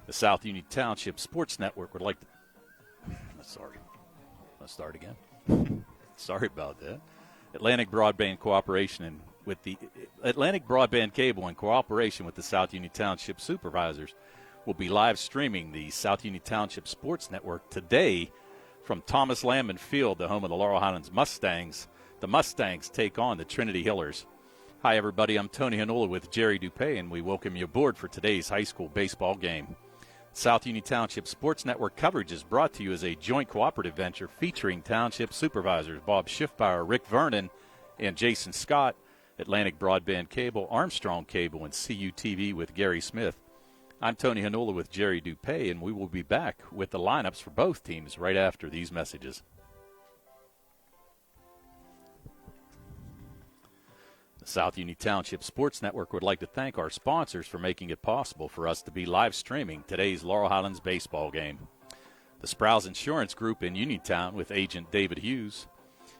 The South Union Township Sports Network would like to. Sorry. Let's start again. Sorry about that. Atlantic Broadband Cable in cooperation with the South Union Township Supervisors will be live streaming the South Union Township Sports Network today from Thomas Landman Field, the home of the Laurel Highlands Mustangs. The Mustangs take on the Trinity Hillers. Hi, everybody. I'm Tony Hanola with Jerry Dupay, and we welcome you aboard for today's high school baseball game. South Union Township Sports Network coverage is brought to you as a joint cooperative venture featuring Township Supervisors Bob Schiffbauer, Rick Vernon, and Jason Scott, Atlantic Broadband Cable, Armstrong Cable, and CUTV with Gary Smith. I'm Tony Hanola with Jerry Dupay, and we will be back with the lineups for both teams right after these messages. The South Union Township Sports Network would like to thank our sponsors for making it possible for us to be live streaming today's Laurel Highlands baseball game. The Sprouse Insurance Group in Uniontown with agent David Hughes,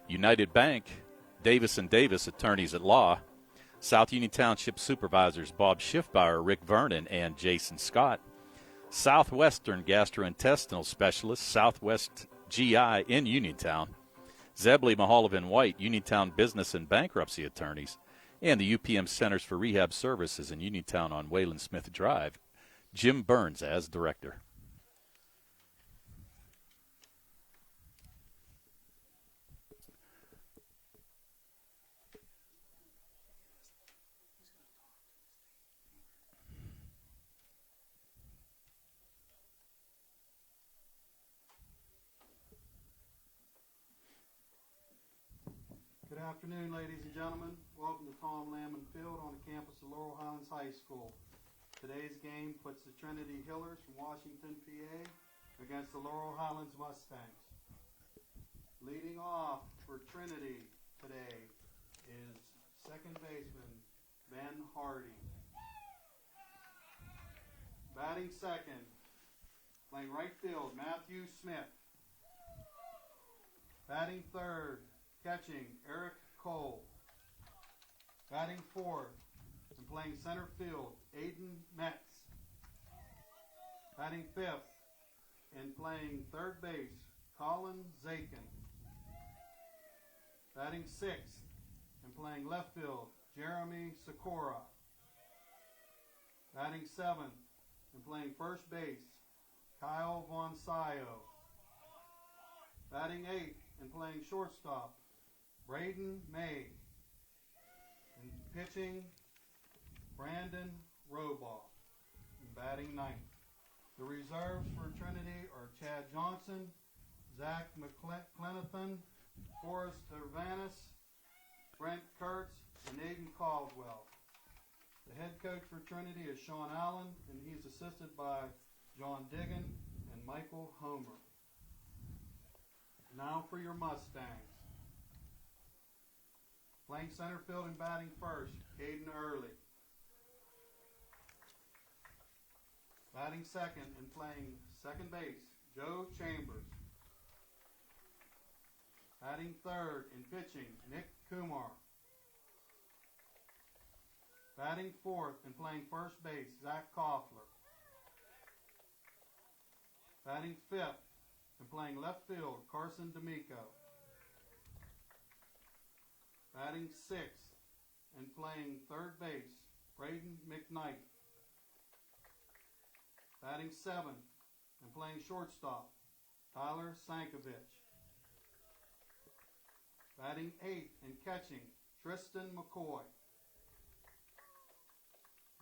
United Bank, Davis & Davis Attorneys at Law, South Union Township Supervisors Bob Schiffbauer, Rick Vernon, and Jason Scott, Southwestern Gastrointestinal Specialist, Southwest GI in Uniontown, Zebley, Mahalovan White, Uniontown Business and Bankruptcy Attorneys, and the UPM Centers for Rehab Services in Uniontown on Wayland Smith Drive. Jim Burns as director. Good afternoon, ladies and gentlemen. Welcome to Tom Landman Field on the campus of Laurel Highlands High School. Today's game puts the Trinity Hillers from Washington, PA against the Laurel Highlands Mustangs. Leading off for Trinity today is second baseman Ben Hardy. Batting second, playing right field, Matthew Smith. Batting third, catching, Eric Cole. Batting fourth and playing center field, Aiden Metz. Batting fifth and playing third base, Colin Zakin. Batting sixth and playing left field, Jeremy Sikora. Batting seventh and playing first base, Kyle Von Sayo. Batting eighth and playing shortstop, Braden May. And pitching, Brandon Robaugh. And batting ninth. The reserves for Trinity are Chad Johnson, Zach McClenathan, Forrest Tervanis, Brent Kurtz, and Aiden Caldwell. The head coach for Trinity is Sean Allen, and he's assisted by John Diggin and Michael Homer. Now for your Mustangs. Playing center field and batting first, Caden Early. Batting second and playing second base, Joe Chambers. Batting third and pitching, Nick Kumar. Batting fourth and playing first base, Zach Koffler. Batting fifth and playing left field, Carson D'Amico. Batting sixth and playing third base, Braden McKnight. Batting seventh and playing shortstop, Tyler Sankovich. Batting eighth and catching, Tristan McCoy.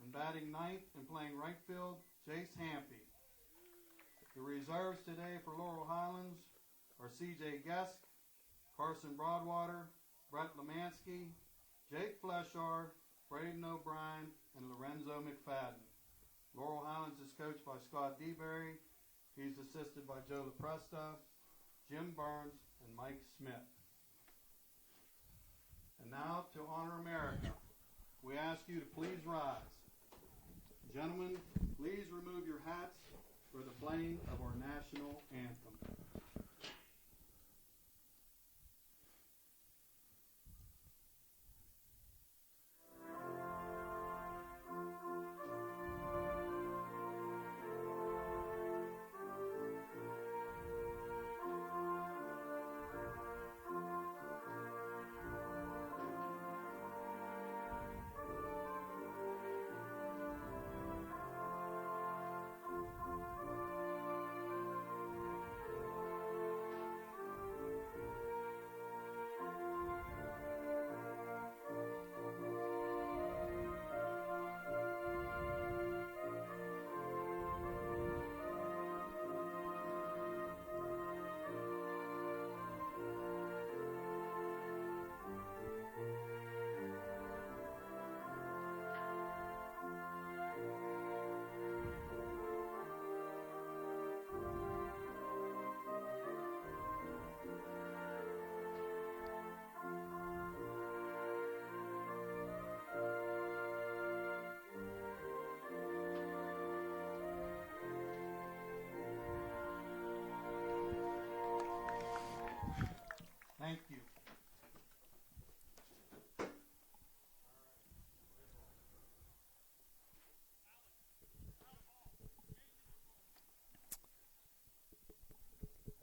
And batting ninth and playing right field, Jace Hampy. The reserves today for Laurel Highlands are C.J. Gesk, Carson Broadwater, Brett Lemansky, Jake Fleshard, Braden O'Brien, and Lorenzo McFadden. Laurel Highlands is coached by Scott DeBerry. He's assisted by Joe LaPresta, Jim Burns, and Mike Smith. And now to honor America, we ask you to please rise. Gentlemen, please remove your hats for the playing of our national anthem.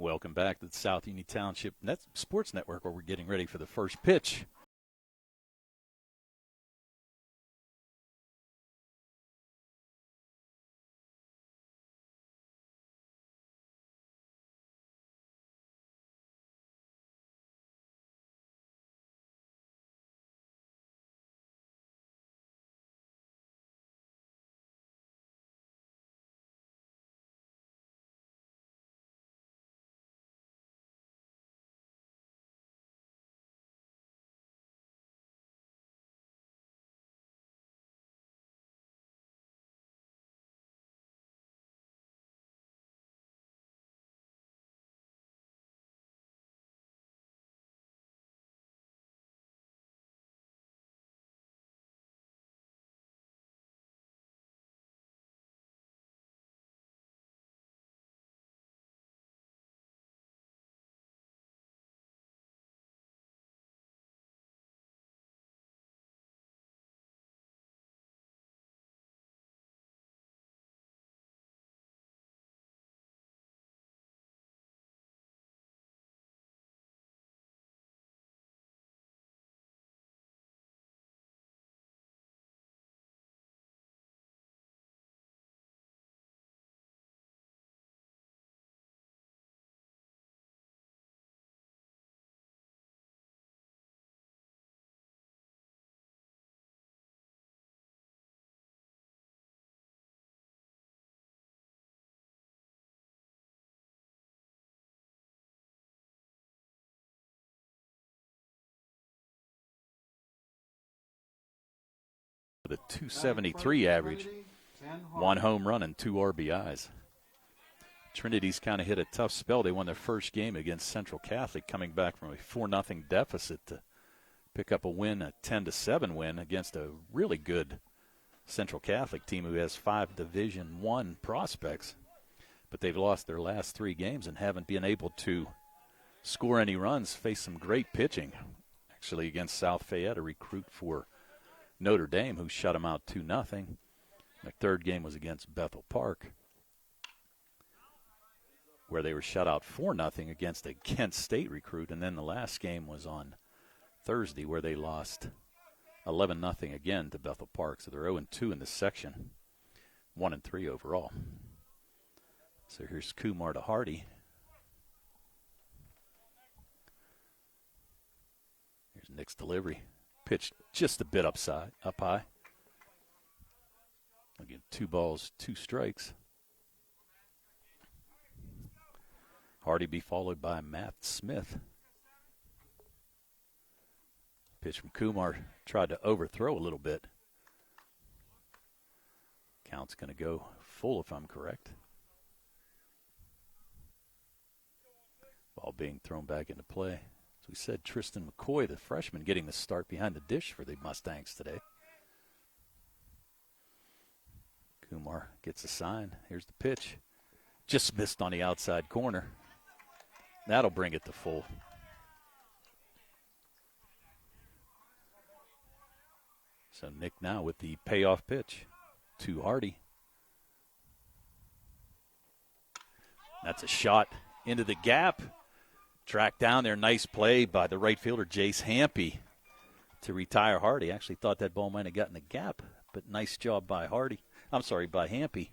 Welcome back to the South Union Township Sports Network, where we're getting ready for the first pitch. With a 273 average, 1 home run and 2 RBIs. Trinity's kind of hit a tough spell. They won their first game against Central Catholic, coming back from a 4-0 deficit to pick up a win, a 10-7 win against a really good Central Catholic team who has 5 Division I prospects. But they've lost their last 3 games and haven't been able to score any runs, face some great pitching. Actually against South Fayette, a recruit for Notre Dame, who shut them out 2-0. Their third game was against Bethel Park, where they were shut out 4-0 against a Kent State recruit. And then the last game was on Thursday, where they lost 11-0 again to Bethel Park. So they're 0-2 in this section, 1-3 overall. So here's Kumar to Hardy. Here's Nick's delivery. Pitched just a bit up high. Again, 2 balls, 2 strikes. Hardy be followed by Matt Smith. Pitch from Kumar, tried to overthrow a little bit. Count's going to go full if I'm correct. Ball being thrown back into play. As we said, Tristan McCoy, the freshman, getting the start behind the dish for the Mustangs today. Kumar gets a sign. Here's the pitch. Just missed on the outside corner. That'll bring it to full. So Nick now with the payoff pitch to Hardy. That's a shot into the gap. Tracked down there. Nice play by the right fielder, Jace Hampy, to retire Hardy. Actually thought that ball might have gotten the gap, but nice job by by Hampy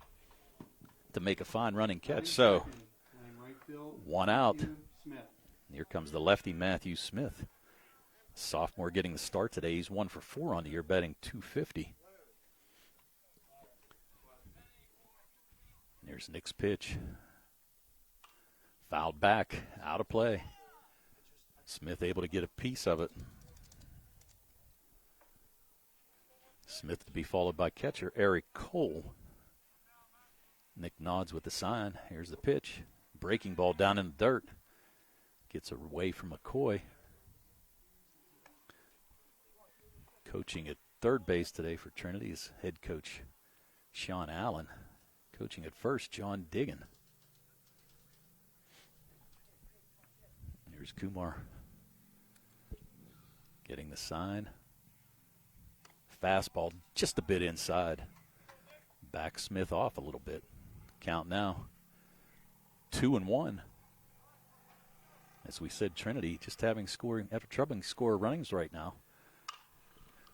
to make a fine running catch. So, 1 out. Here comes the lefty, Matthew Smith. Sophomore getting the start today. He's 1 for 4 on the year, batting .250. There's Nick's pitch. Fouled back, out of play. Smith able to get a piece of it. Smith to be followed by catcher Eric Cole. Nick nods with the sign. Here's the pitch. Breaking ball down in the dirt. Gets away from McCoy. Coaching at third base today for Trinity is head coach Sean Allen. Coaching at first, John Diggin. Here's Kumar getting the sign. Fastball just a bit inside. Back Smith off a little bit. Count now 2-1. As we said, Trinity just having troubling score runnings right now.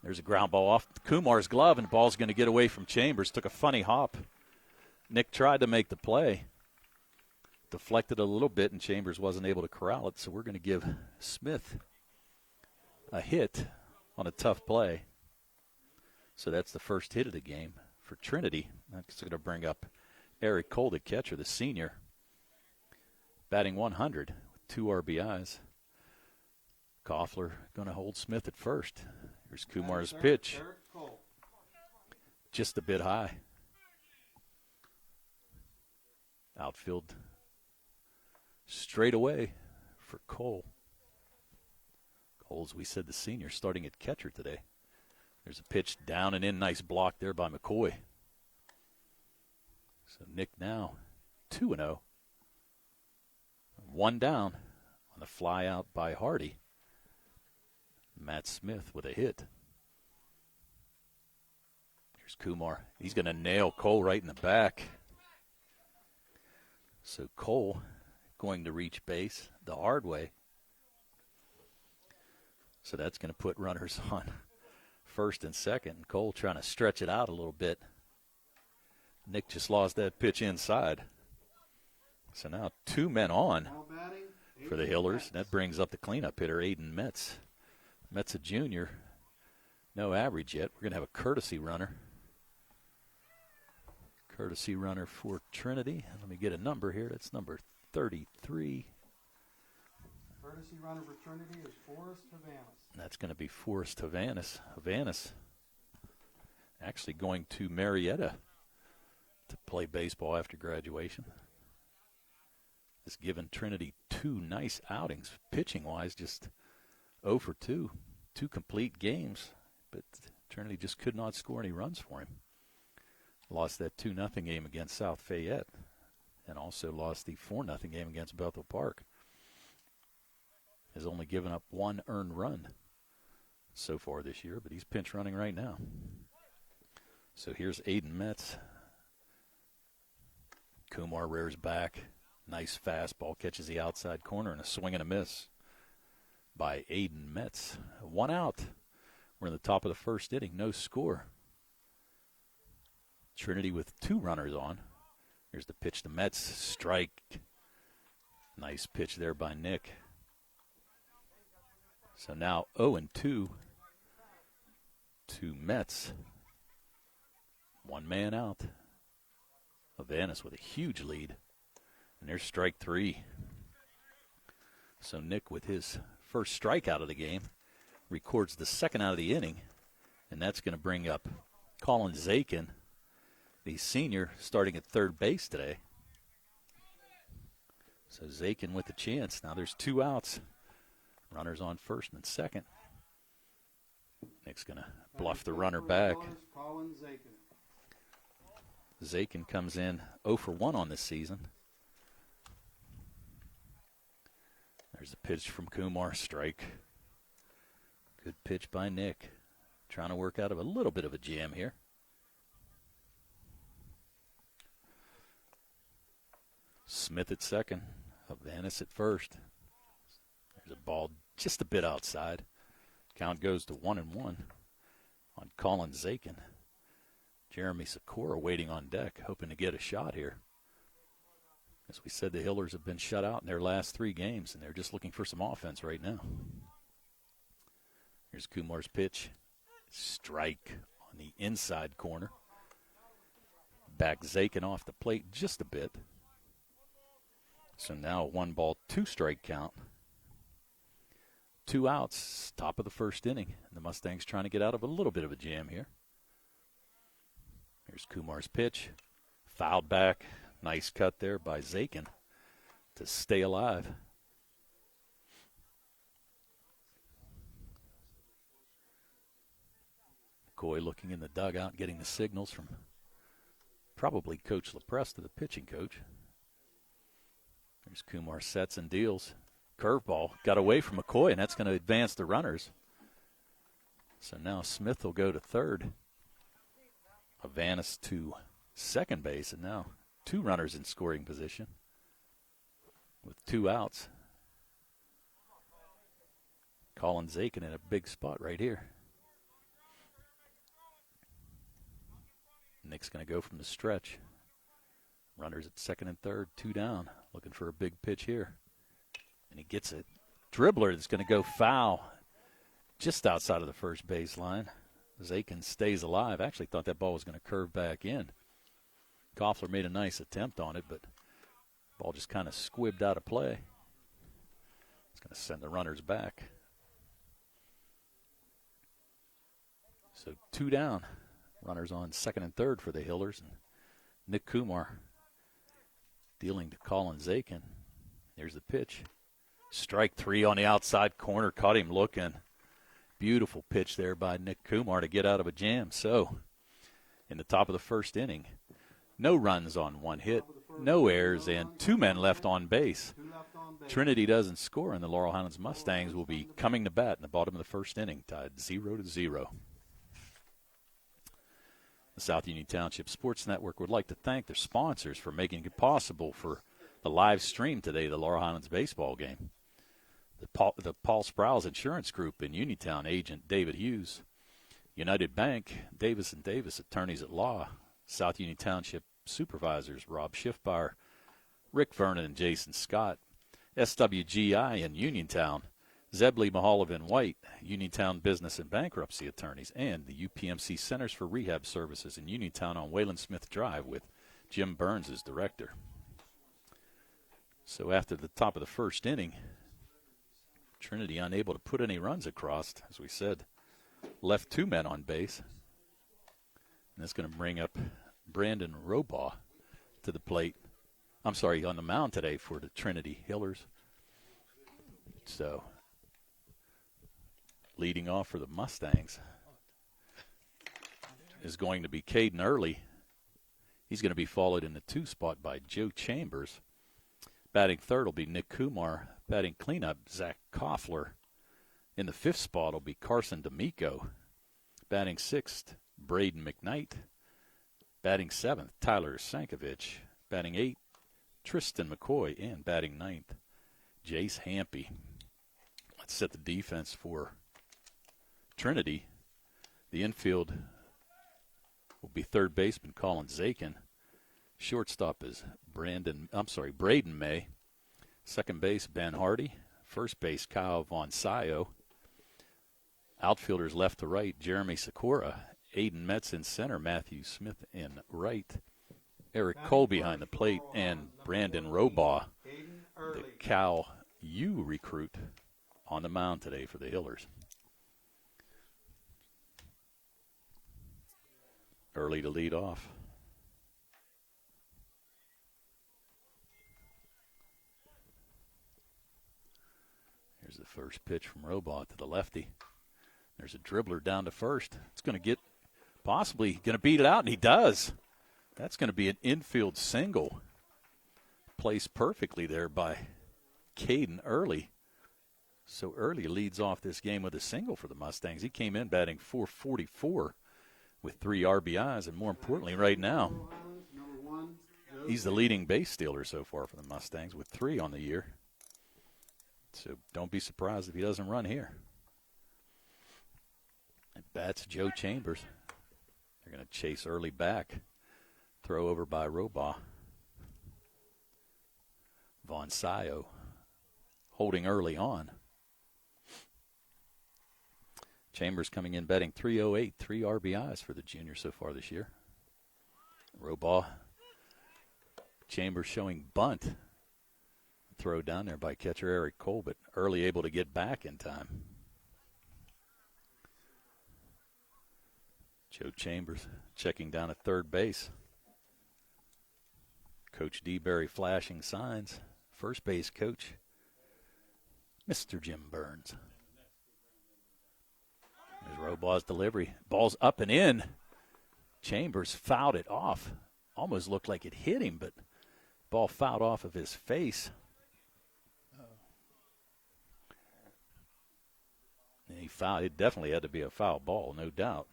There's a ground ball off Kumar's glove, and the ball's going to get away from Chambers. Took a funny hop. Nick tried to make the play. Deflected a little bit, and Chambers wasn't able to corral it, so we're going to give Smith a hit on a tough play. So that's the first hit of the game for Trinity. That's going to bring up Eric Cole, the catcher, the senior, batting 100 with 2 RBIs. Koffler going to hold Smith at first. Here's Kumar's pitch. Just a bit high. Outfield straight away for Cole. Cole, as we said, the senior, starting at catcher today. There's a pitch down and in. Nice block there by McCoy. So Nick now 2-0. 1 down on a fly out by Hardy. Matt Smith with a hit. Here's Kumar. He's going to nail Cole right in the back. So Cole going to reach base the hard way. So that's going to put runners on first and second. Cole trying to stretch it out a little bit. Nick just lost that pitch inside. So now 2 men on for the Hillers. That brings up the cleanup hitter, Aiden Metz. Metz a junior. No average yet. We're going to have a courtesy runner. Courtesy runner for Trinity. Let me get a number here. That's number 33. Courtesy runner for Trinity is Forrest Havanis. That's going to be Forrest Havanis. Havanis actually going to Marietta to play baseball after graduation. Has given Trinity 2 nice outings, pitching-wise, just 0 for 2. 2 complete games, but Trinity just could not score any runs for him. Lost that 2-0 game against South Fayette, and also lost the 4-0 game against Bethel Park. Has only given up 1 earned run so far this year, but he's pinch running right now. So here's Aiden Metz. Kumar rears back. Nice fastball, catches the outside corner, and a swing and a miss by Aiden Metz. 1 out. We're in the top of the first inning. No score. Trinity with 2 runners on. Here's the pitch to Metz. Strike. Nice pitch there by Nick. So now 0-2 to Metz. 1 man out. Havanis with a huge lead. And there's strike 3. So Nick, with his first strikeout of the game, records the second out of the inning. And that's going to bring up Colin Zakin, the senior, starting at third base today. So Zakin with the chance. Now there's 2 outs. Runners on first and second. Nick's going to bluff the runner back. Colin Zakin. Zakin comes in 0 for 1 on this season. There's a pitch from Kumar, strike. Good pitch by Nick. Trying to work out of a little bit of a jam here. Smith at second. Havanis at first. There's a ball just a bit outside. Count goes to 1-1 on Colin Zakin. Jeremy Sikora waiting on deck, hoping to get a shot here. As we said, the Hillers have been shut out in their last 3 games, and they're just looking for some offense right now. Here's Kumar's pitch. Strike on the inside corner. Back Zakin off the plate just a bit. So now a 1-2 strike count. 2 outs, top of the first inning. And the Mustangs trying to get out of a little bit of a jam here. Here's Kumar's pitch. Fouled back. Nice cut there by Zakin to stay alive. McCoy looking in the dugout, getting the signals from probably Coach LaPresta, the pitching coach. There's Kumar, sets and deals. Curveball got away from McCoy, and that's going to advance the runners. So now Smith will go to third. Havanis to second base, and now 2 runners in scoring position with 2 outs. Colin Zakin in a big spot right here. Nick's going to go from the stretch. Runners at second and third, 2 down, looking for a big pitch here. And he gets a dribbler that's going to go foul just outside of the first baseline. Zakin stays alive. Actually thought that ball was going to curve back in. Koffler made a nice attempt on it, but the ball just kind of squibbed out of play. It's going to send the runners back. So 2 down. Runners on second and third for the Hillers. And Nick Kumar dealing to Colin Zakin. There's the pitch. Strike 3 on the outside corner. Caught him looking. Beautiful pitch there by Nick Kumar to get out of a jam. So, in the top of the first inning, no runs on 1 hit, no errors, and 2 men left on base. Trinity doesn't score, and the Laurel Highlands Mustangs will be coming to bat in the bottom of the first inning, tied 0-0. The South Union Township Sports Network would like to thank their sponsors for making it possible for the live stream today, the Laurel Highlands baseball game. The Paul Sprouse Insurance Group in Uniontown, agent David Hughes. United Bank, Davis & Davis, attorneys at law. South Union Township supervisors, Rob Schiffbauer, Rick Vernon, and Jason Scott. SWGI in Uniontown, Zebley, Mahalovic, and White, Uniontown Business and Bankruptcy Attorneys, and the UPMC Centers for Rehab Services in Uniontown on Wayland Smith Drive with Jim Burns as director. So after the top of the first inning, Trinity unable to put any runs across, as we said, left 2 men on base. And that's going to bring up Brandon Robaugh to the plate. I'm sorry, on the mound today for the Trinity Hillers. So, leading off for the Mustangs is going to be Caden Early. He's going to be followed in the 2 spot by Joe Chambers. Batting third will be Nick Kumar. Batting cleanup, Zach Koffler. In the 5th spot will be Carson D'Amico. Batting 6th, Braden McKnight. Batting 7th, Tyler Sankovic. Batting 8th, Tristan McCoy. And batting 9th, Jace Hampy. Let's set the defense for Trinity. The infield will be third baseman Colin Zakin. Shortstop is Braden May. Second base, Ben Hardy. First base, Kyle Von Sayo. Outfielders left to right, Jeremy Sakura. Aiden Metz in center, Matthew Smith in right. Eric Cole behind the plate, and Brandon Robaugh, the Cal U recruit, on the mound today for the Hillers. Early to lead off. Here's the first pitch from Robaugh to the lefty. There's a dribbler down to first. It's going to get, possibly going to beat it out, and he does. That's going to be an infield single. Placed perfectly there by Caden Early. So Early leads off this game with a single for the Mustangs. He came in batting .444 with 3 RBIs, and more importantly right now, he's the leading base stealer so far for the Mustangs with 3 on the year. So don't be surprised if he doesn't run here. At bats Joe Chambers. They're going to chase Early back. Throw over by Robaugh. Von Sayo holding Early on. Chambers coming in batting .308, 3 RBIs for the junior so far this year. Robaugh. Chambers showing bunt. Throw down there by catcher Eric Cole, but Early able to get back in time. Joe Chambers checking down at third base. Coach DeBerry flashing signs. First base coach, Mr. Jim Burns. There's Robaugh's delivery. Ball's up and in. Chambers fouled it off. Almost looked like it hit him, but ball fouled off of his face. And he fouled. It definitely had to be a foul ball, no doubt.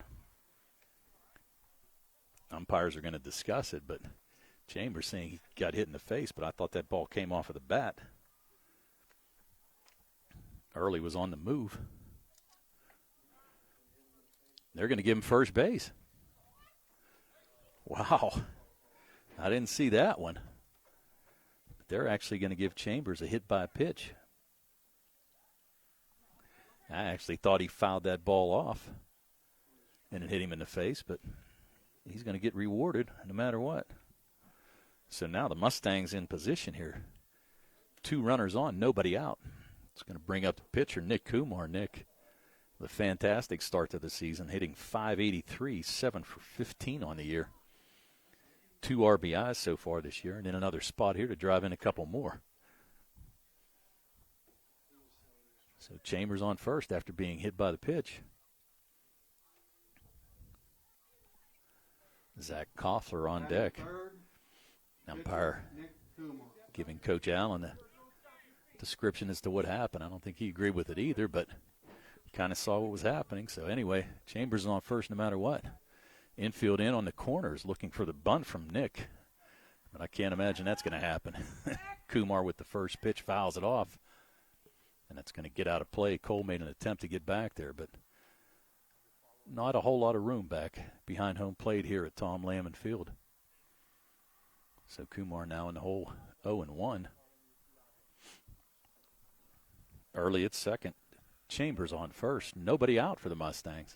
Umpires are going to discuss it, but Chambers saying he got hit in the face, but I thought that ball came off of the bat. Early was on the move. They're going to give him first base. Wow. I didn't see that one. They're actually going to give Chambers a hit by a pitch. I actually thought he fouled that ball off and it hit him in the face, but he's going to get rewarded no matter what. So now the Mustangs in position here. 2 runners on, nobody out. It's going to bring up the pitcher, Nick Kumar. Nick, with a fantastic start to the season, hitting .583, 7 for 15 on the year. 2 RBIs so far this year, and in another spot here to drive in a couple more. So Chambers on first after being hit by the pitch. Zach Koffler on deck. Umpire giving Coach Allen a description as to what happened. I don't think he agreed with it either, but kind of saw what was happening. So anyway, Chambers is on first no matter what. Infield in on the corners looking for the bunt from Nick. But I can't imagine that's going to happen. Kumar with the first pitch fouls it off. And that's going to get out of play. Cole made an attempt to get back there, but not a whole lot of room back behind home plate here at Tom Lamon Field. So Kumar now in the hole, 0-1. Early at second. Chambers on first. Nobody out for the Mustangs.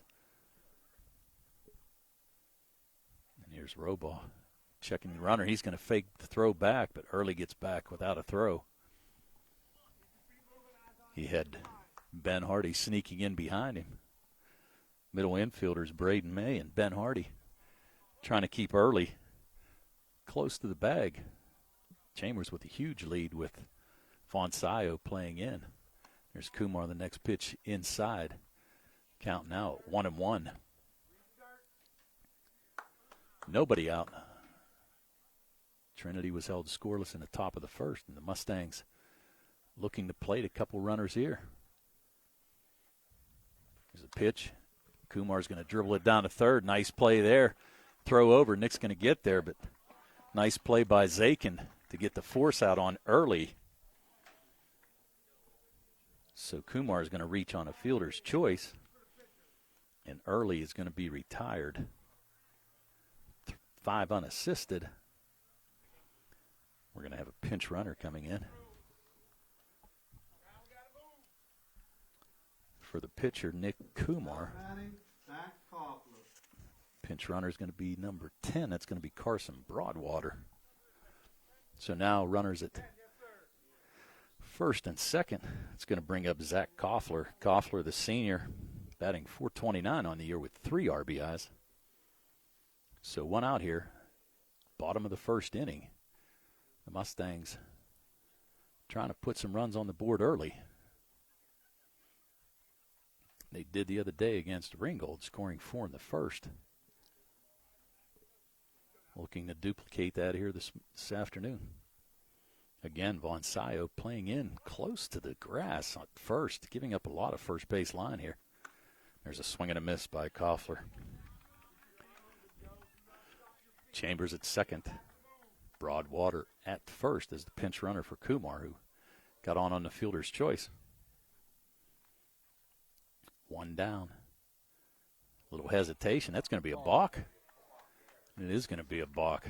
And here's Robaugh checking the runner. He's going to fake the throw back, but Early gets back without a throw. He had Ben Hardy sneaking in behind him. Middle infielders Braden May and Ben Hardy trying to keep Early close to the bag. Chambers with a huge lead with Fonsaio playing in. There's Kumar, the next pitch inside. Count now at 1-1. Nobody out. Trinity was held scoreless in the top of the first, and the Mustangs looking to plate a couple runners here. There's a pitch. Kumar's going to dribble it down to third. Nice play there. Throw over. Nick's going to get there, but nice play by Zakin to get the force out on Early. So Kumar is going to reach on a fielder's choice, and Early is going to be retired. 5 unassisted. We're going to have a pinch runner coming in. For the pitcher, Nick Kumar. Pinch runner is going to be number 10. That's going to be Carson Broadwater. So now runners at first and second. It's going to bring up Zach Koffler. Koffler, the senior, batting .429 on the year with 3 RBIs. So 1 out here, bottom of the first inning. The Mustangs trying to put some runs on the board early. They did the other day against Ringgold, scoring 4 in the first. Looking to duplicate that here this afternoon. Again, Fonsaio playing in close to the grass at first, giving up a lot of first base line here. There's a swing and a miss by Koffler. Chambers at second. Broadwater at first as the pinch runner for Kumar, who got on the fielder's choice. 1 down. A little hesitation. That's going to be a balk. It is going to be a balk.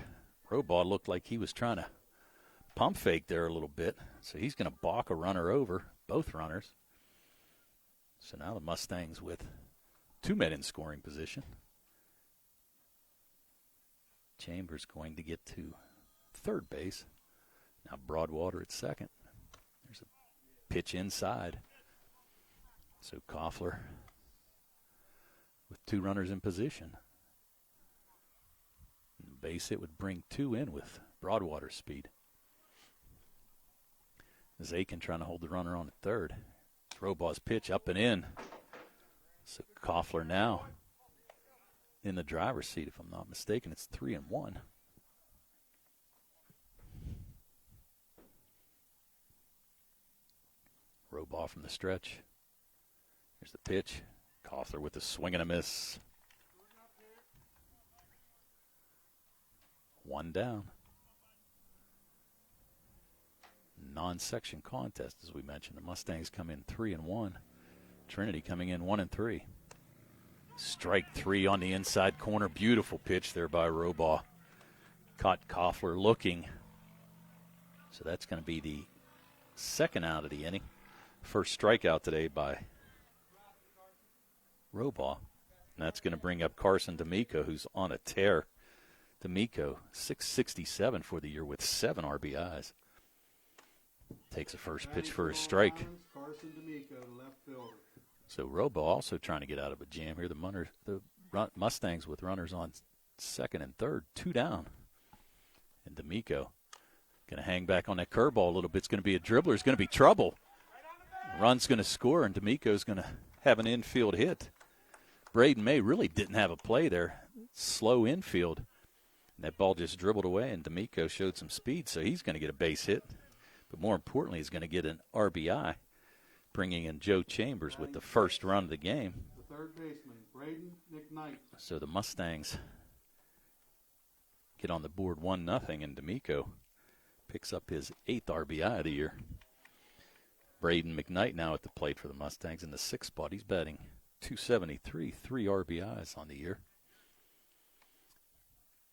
Robaugh looked like he was trying to pump fake there a little bit. So he's going to balk a runner over, both runners. So now the Mustangs with 2 men in scoring position. Chambers going to get to third base. Now Broadwater at second. There's a pitch inside. So Koffler with 2 runners in position. And base hit would bring 2 in with Broadwater's speed. Zakin trying to hold the runner on at third. Robaugh's pitch up and in. So Koffler now in the driver's seat, if I'm not mistaken. It's 3-1. Robaugh from the stretch. Here's the pitch. Koffler with a swing and a miss. 1 down. non-section contest, as we mentioned. The Mustangs come in 3-1. Trinity coming in 1-3. Strike three on the inside corner. Beautiful pitch there by Robaugh. Caught Koffler looking. So that's going to be the second out of the inning. First strikeout today by Robaugh. And that's going to bring up Carson D'Amico, who's on a tear. D'Amico, 667 for the year with 7 RBIs. Takes a first pitch for a strike. Carson D'Amico, left fielder. So Robaugh also trying to get out of a jam here. The Mustangs with runners on second and third, 2 down. And D'Amico going to hang back on that curveball a little bit. It's going to be a dribbler. It's going to be trouble. Run's going to score, and D'Amico's going to have an infield hit. Braden May really didn't have a play there. Slow infield. And that ball just dribbled away, and D'Amico showed some speed, so he's going to get a base hit. But more importantly, he's going to get an RBI, bringing in Joe Chambers with the first run of the game. The third baseman, Braden McKnight. So the Mustangs get on the board 1-0, and D'Amico picks up his 8th RBI of the year. Braden McKnight now at the plate for the Mustangs in the 6th spot. He's batting .273, 3 RBIs on the year.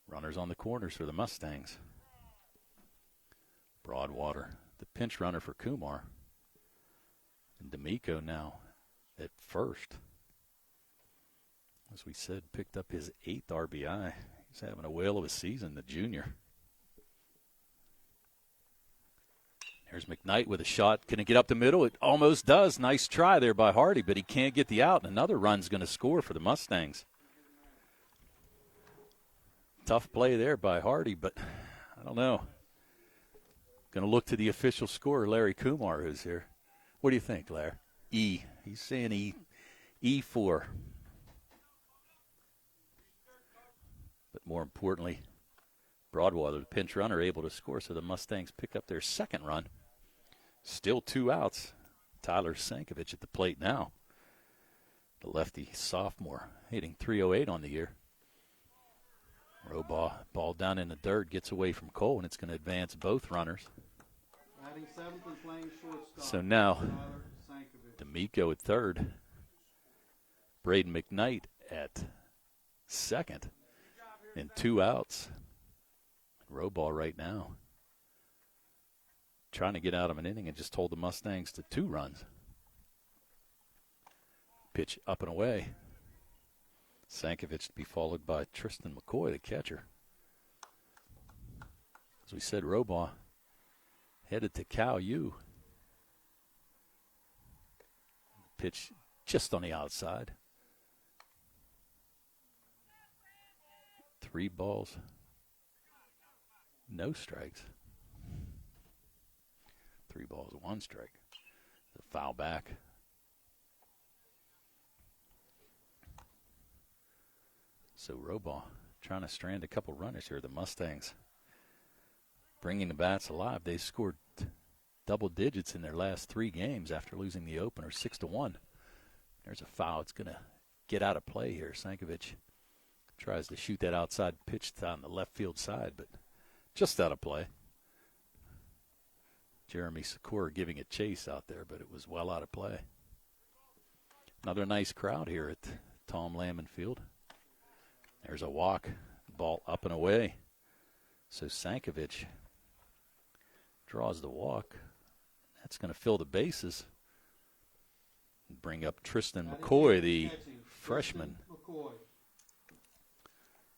Runners on the corners for the Mustangs. Broadwater, the pinch runner for Kumar. And D'Amico now at first. As we said, picked up his 8th RBI. He's having a whale of a season, the junior. There's McKnight with a shot. Can it get up the middle? It almost does. Nice try there by Hardy, but he can't get the out. And another run's going to score for the Mustangs. Tough play there by Hardy, but I don't know. Going to look to the official scorer, Larry Kumar, who's here. What do you think, Larry? E. He's saying E. E4. But more importantly, Broadwater, the pinch runner, able to score, so the Mustangs pick up their 2nd run. Still 2 outs. Tyler Sankovic at the plate now. The lefty sophomore hitting .308 on the year. Robaugh, ball down in the dirt, gets away from Cole, and it's going to advance both runners. Batting 7th and playing shortstop. So now, D'Amico at 3rd. Braden McKnight at 2nd. And 2 outs. Robaugh right now trying to get out of an inning and just hold the Mustangs to 2 runs. Pitch up and away. Sankovic to be followed by Tristan McCoy, the catcher. As we said, Robaugh headed to Cal U. Pitch just on the outside. 3 balls. No strikes. 3 balls, 1 strike. The foul back. So Robaugh trying to strand a couple runners here. The Mustangs bringing the bats alive. They scored double digits in their last 3 games after losing the opener 6-1. There's a foul. It's going to get out of play here. Sankovic tries to shoot that outside pitch on the left field side, but just out of play. Jeremy Sikora giving it chase out there, but it was well out of play. Another nice crowd here at Tom Lamon Field. There's a walk, ball up and away. So Sankovic draws the walk. That's going to fill the bases. Bring up Tristan McCoy, the freshman.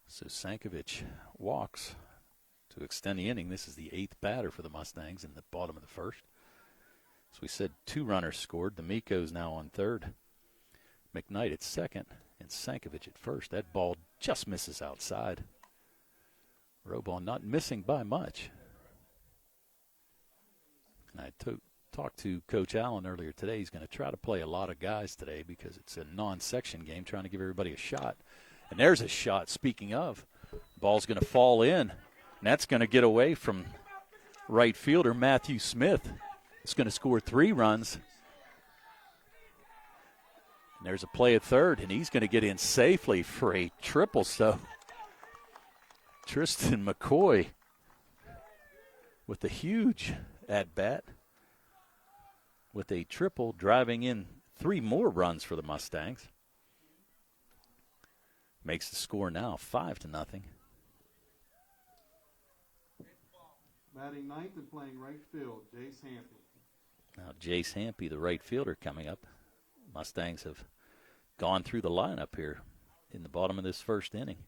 So Sankovic walks to extend the inning. This is the 8th batter for the Mustangs in the bottom of the 1st. As we said, 2 runners scored. D'Amico's now on 3rd. McKnight at 2nd and Sankovic at 1st. That ball just misses outside. Robaugh not missing by much. And I talked to Coach Allen earlier today. He's going to try to play a lot of guys today because it's a non-section game, trying to give everybody a shot. And there's a shot, speaking of. Ball's going to fall in. And that's going to get away from right fielder Matthew Smith. It's going to score 3 runs. And there's a play at 3rd, and he's going to get in safely for a triple. So Tristan McCoy with a huge at bat with a triple, driving in 3 more runs for the Mustangs. Makes the score now 5-0. Batting ninth and playing right field, Jace Hampy. Now Jace Hampy, the right fielder, coming up. Mustangs have gone through the lineup here in the bottom of this first inning.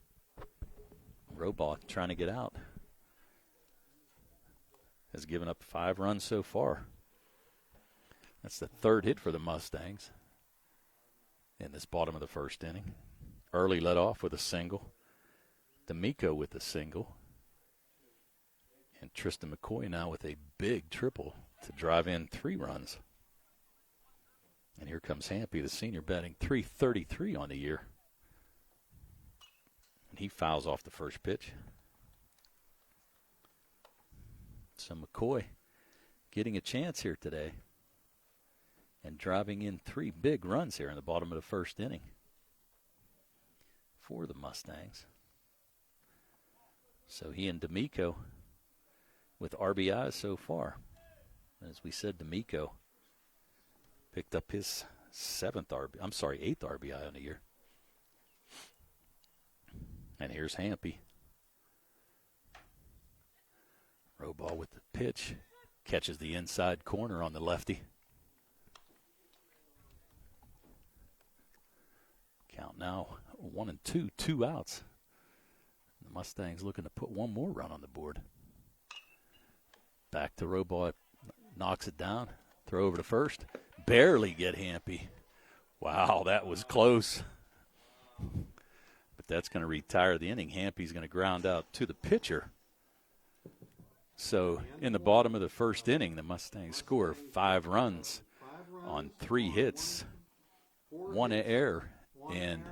Robaugh trying to get out. Has given up 5 runs so far. That's the 3rd hit for the Mustangs in this bottom of the first inning. Early led off with a single. D'Amico with a single. And Tristan McCoy now with a big triple to drive in 3 runs. And here comes Hampy, the senior, batting .333 on the year. And he fouls off the first pitch. So McCoy getting a chance here today and driving in 3 big runs here in the bottom of the first inning for the Mustangs. So he and D'Amico with RBIs so far. As we said, D'Amico picked up his 8th RBI on the year. And here's Hampy. Robaugh with the pitch. Catches the inside corner on the lefty. Count now 1-2, 2 outs. The Mustangs looking to put 1 more run on the board. Back to Robaugh. Knocks it down. Throw over to first. Barely get Hampy. Wow, that was close. But that's going to retire the inning. Hampy's going to ground out to the pitcher. So in the bottom of the first inning, the Mustangs score 5 runs on 3 hits, 1 error, and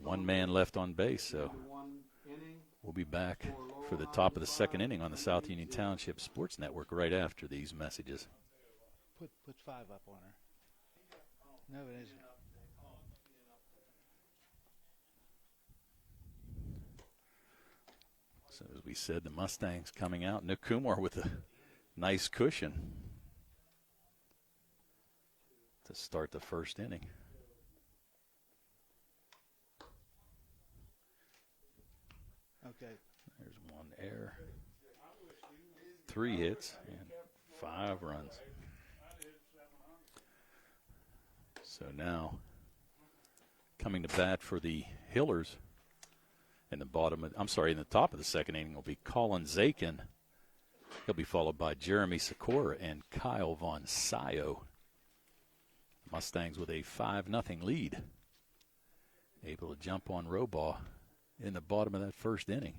1 man left on base. So we'll be back for the top of the second inning on the South Union Township Sports Network right after these messages. Put 5 up on her. No, it isn't. So as we said, the Mustangs coming out. Nick Kumar with a nice cushion to start the first inning. Okay. There's 1 error, 3 hits, and 5 runs. So now coming to bat for the Hillers in the top of the second inning will be Colin Zakin. He'll be followed by Jeremy Sikora and Kyle Von Sayo. Mustangs with a 5-0 lead. Able to jump on Robaugh in the bottom of that first inning.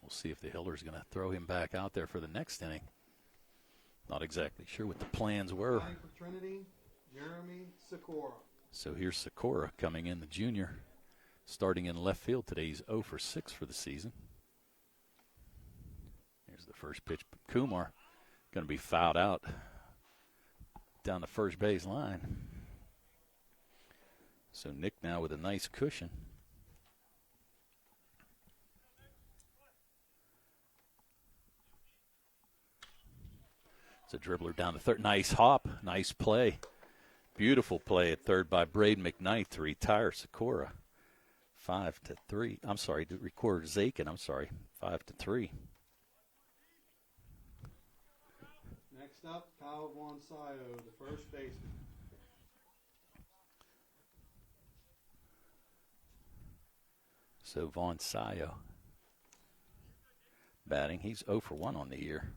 We'll see if the Hillers are going to throw him back out there for the next inning. Not exactly sure what the plans were. For Trinity, Jeremy Sikora. So here's Sikora coming in, the junior, starting in left field today. He's 0 for 6 for the season. Here's the first pitch. Kumar going to be fouled out down the first base line. So Nick now with a nice cushion. It's a dribbler down to third. Nice hop, nice play. Beautiful play at third by Braden McKnight to retire Sikora. 5-3. To record Zakin. 5-3. Next up, Kyle Von Sayo, the first baseman. So Von Sayo batting. He's 0 for 1 on the year.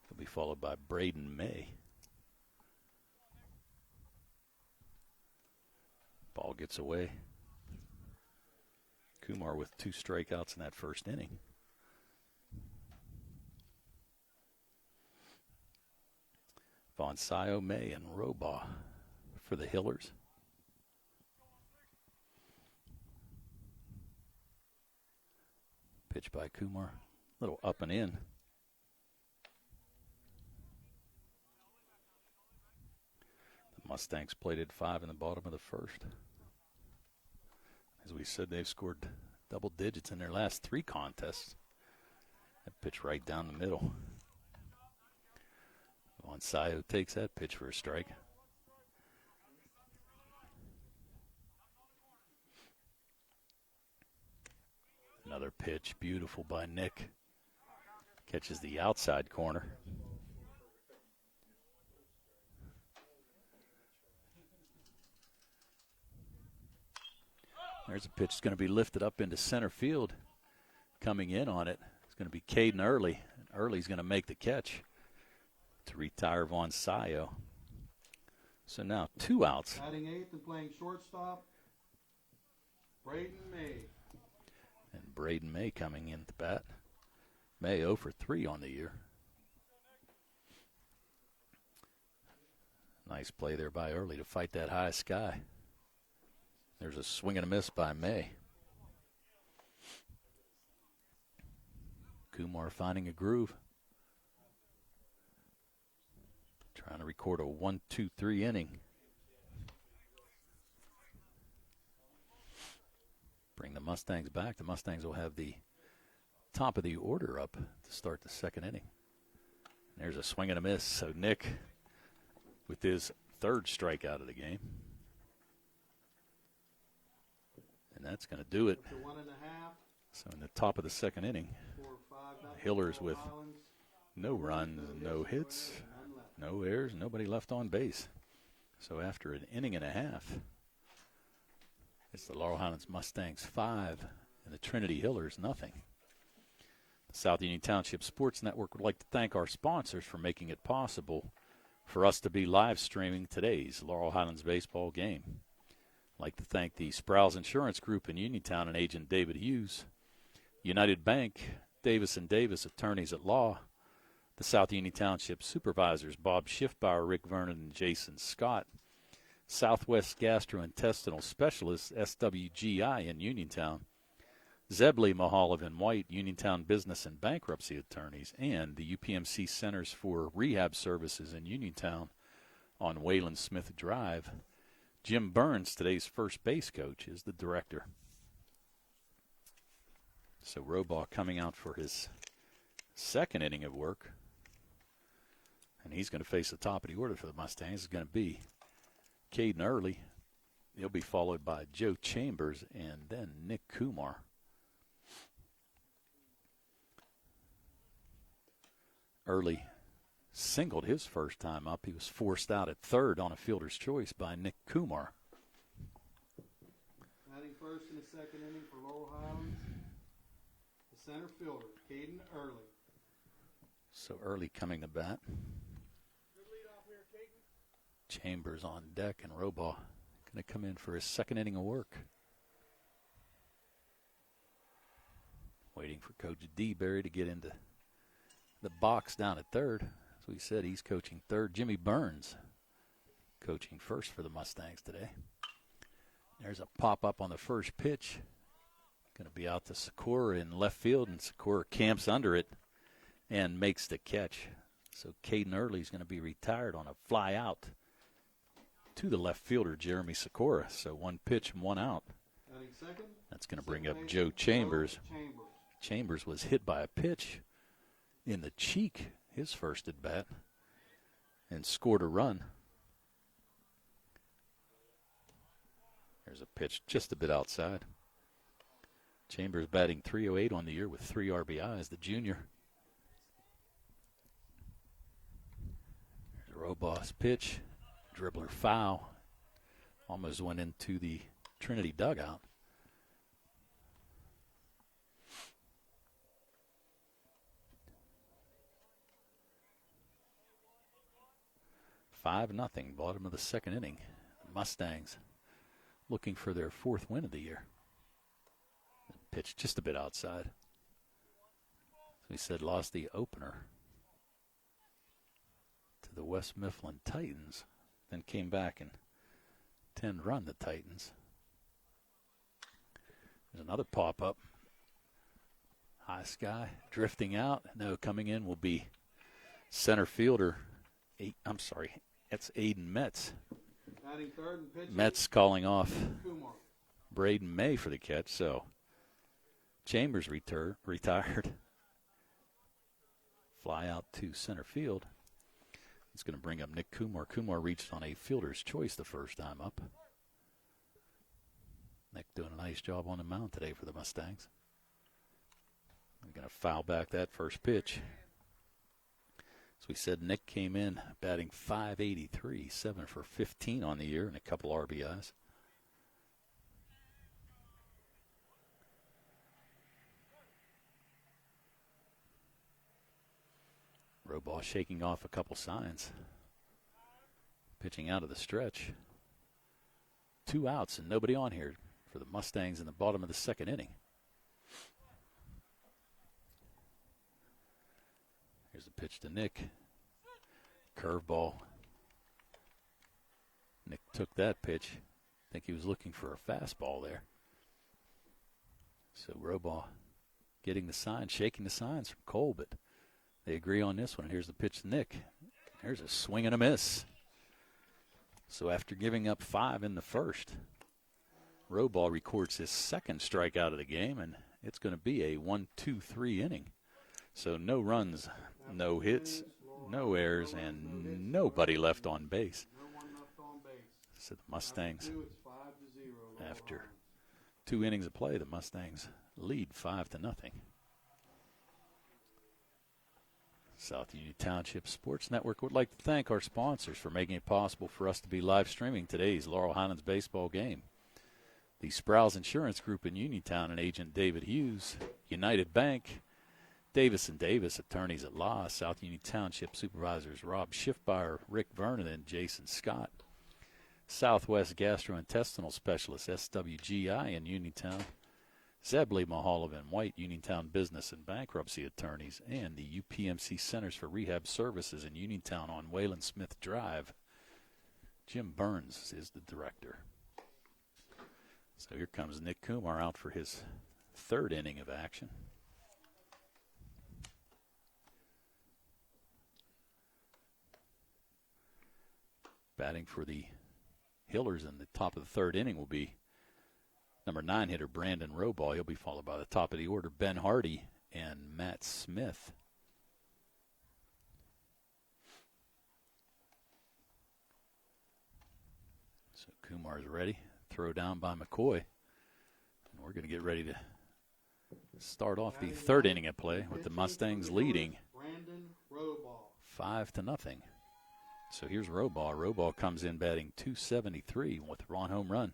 He'll be followed by Braden May. Ball gets away. Kumar with 2 strikeouts in that first inning. Von Sayo, May, and Robaugh for the Hillers. Pitch by Kumar. Little up and in. The Mustangs played at 5 in the bottom of the first. As we said, they've scored double digits in their last 3 contests. That pitch right down the middle. Sayo takes that pitch for a strike. Another pitch, beautiful by Nick. Catches the outside corner. There's a pitch that's going to be lifted up into center field. Coming in on it, it's going to be Caden Early. And Early's going to make the catch to retire Von Sayo. So now 2 outs. Batting 8th and playing shortstop, Braden May. And Braden May coming in to bat. May 0 for 3 on the year. Nice play there by Early to fight that high sky. There's a swing and a miss by May. Kumar finding a groove. Trying to record a 1-2-3 inning. Bring the Mustangs back. The Mustangs will have the top of the order up to start the second inning. There's a swing and a miss. So Nick with his 3rd strikeout of the game. And that's going to do it. So in the top of the second inning, Hillers with no runs, no hits, no errors, nobody left on base. So after an inning and a half, it's the Laurel Highlands Mustangs 5 and the Trinity Hillers nothing. The South Union Township Sports Network would like to thank our sponsors for making it possible for us to be live streaming today's Laurel Highlands baseball game. I'd like to thank the Sprouse Insurance Group in Uniontown and agent David Hughes, United Bank, Davis & Davis Attorneys at Law, the South Union Township Supervisors Bob Schiffbauer, Rick Vernon, and Jason Scott, Southwest Gastrointestinal Specialists, SWGI in Uniontown, Zebley, Mahalev and White, Uniontown Business and Bankruptcy Attorneys, and the UPMC Centers for Rehab Services in Uniontown on Wayland Smith Drive. Jim Burns, today's first base coach, is the director. So Robaugh coming out for his 2nd inning of work. And he's going to face the top of the order for the Mustangs. It's going to be Caden Early. He'll be followed by Joe Chambers and then Nick Kumar. Early singled his first time up. He was forced out at 3rd on a fielder's choice by Nick Kumar. Batting 1st in the 2nd inning for Laurel Highlands, the center fielder, Caden Early. So Early coming to bat. Chambers on deck, and Robaugh going to come in for his 2nd inning of work. Waiting for Coach D. Berry to get into the box down at 3rd. As we said, he's coaching 3rd. Jimmy Burns coaching 1st for the Mustangs today. There's a pop-up on the first pitch. Going to be out to Sikora in left field, and Sikora camps under it and makes the catch. So Caden Early is going to be retired on a fly out to the left fielder, Jeremy Sikora. So 1 pitch and 1 out. That's going to bring up Joe Chambers. Chambers was hit by a pitch in the cheek, his first at bat, and scored a run. There's a pitch just a bit outside. Chambers batting .308 on the year with 3 RBIs, the junior. There's Robaugh's pitch. Dribbler foul. Almost went into the Trinity dugout. Five nothing, bottom of the 2nd inning. The Mustangs looking for their 4th win of the year. Pitch just a bit outside. As we said, lost the opener to the West Mifflin Titans. Then came back and 10-run the Titans. There's another pop-up. High sky, drifting out. No, coming in will be center fielder. That's Aiden Metz. Batting third and pitching. Mets calling off Kumar. Braden May for the catch, so Chambers retired. Fly out to center field. It's going to bring up Nick Kumar. Kumar reached on a fielder's choice the first time up. Nick doing a nice job on the mound today for the Mustangs. I'm going to foul back that first pitch. As we said, Nick came in batting .583, 7 for 15 on the year, and a couple RBIs. Robaugh shaking off a couple signs. Pitching out of the stretch. 2 outs and nobody on here for the Mustangs in the bottom of the second inning. Here's the pitch to Nick. Curveball. Nick took that pitch. I think he was looking for a fastball there. So Robaugh getting the sign, shaking the signs from Cole, but they agree on this one. And here's the pitch to Nick. There's a swing and a miss. So after giving up 5 in the first, Robaugh records his second strikeout of the game, and it's going to be a 1-2-3 inning. So no runs, no hits, no errors, and nobody left on base. So the Mustangs, after 2 innings of play, the Mustangs lead 5-0. South Union Township Sports Network would like to thank our sponsors for making it possible for us to be live streaming today's Laurel Highlands baseball game. The Sprouse Insurance Group in Uniontown and agent David Hughes, United Bank, Davis & Davis, attorneys at law, South Union Township supervisors Rob Schiffbauer, Rick Vernon, and Jason Scott, Southwest Gastrointestinal Specialist SWGI in Uniontown, Zebley, Mahalav, and White, Uniontown Business and Bankruptcy Attorneys, and the UPMC Centers for Rehab Services in Uniontown on Wayland Smith Drive. Jim Burns is the director. So here comes Nick Kumar out for his 3rd inning of action. Batting for the Hillers in the top of the 3rd inning will be number 9 hitter Brandon Robaugh. He'll be followed by the top of the order Ben Hardy and Matt Smith. So Kumar's ready. Throw down by McCoy. And we're going to get ready to start off the 3rd inning of play with the Mustangs leading 5-0. So here's Robaugh. Robaugh comes in batting .273 with a home run.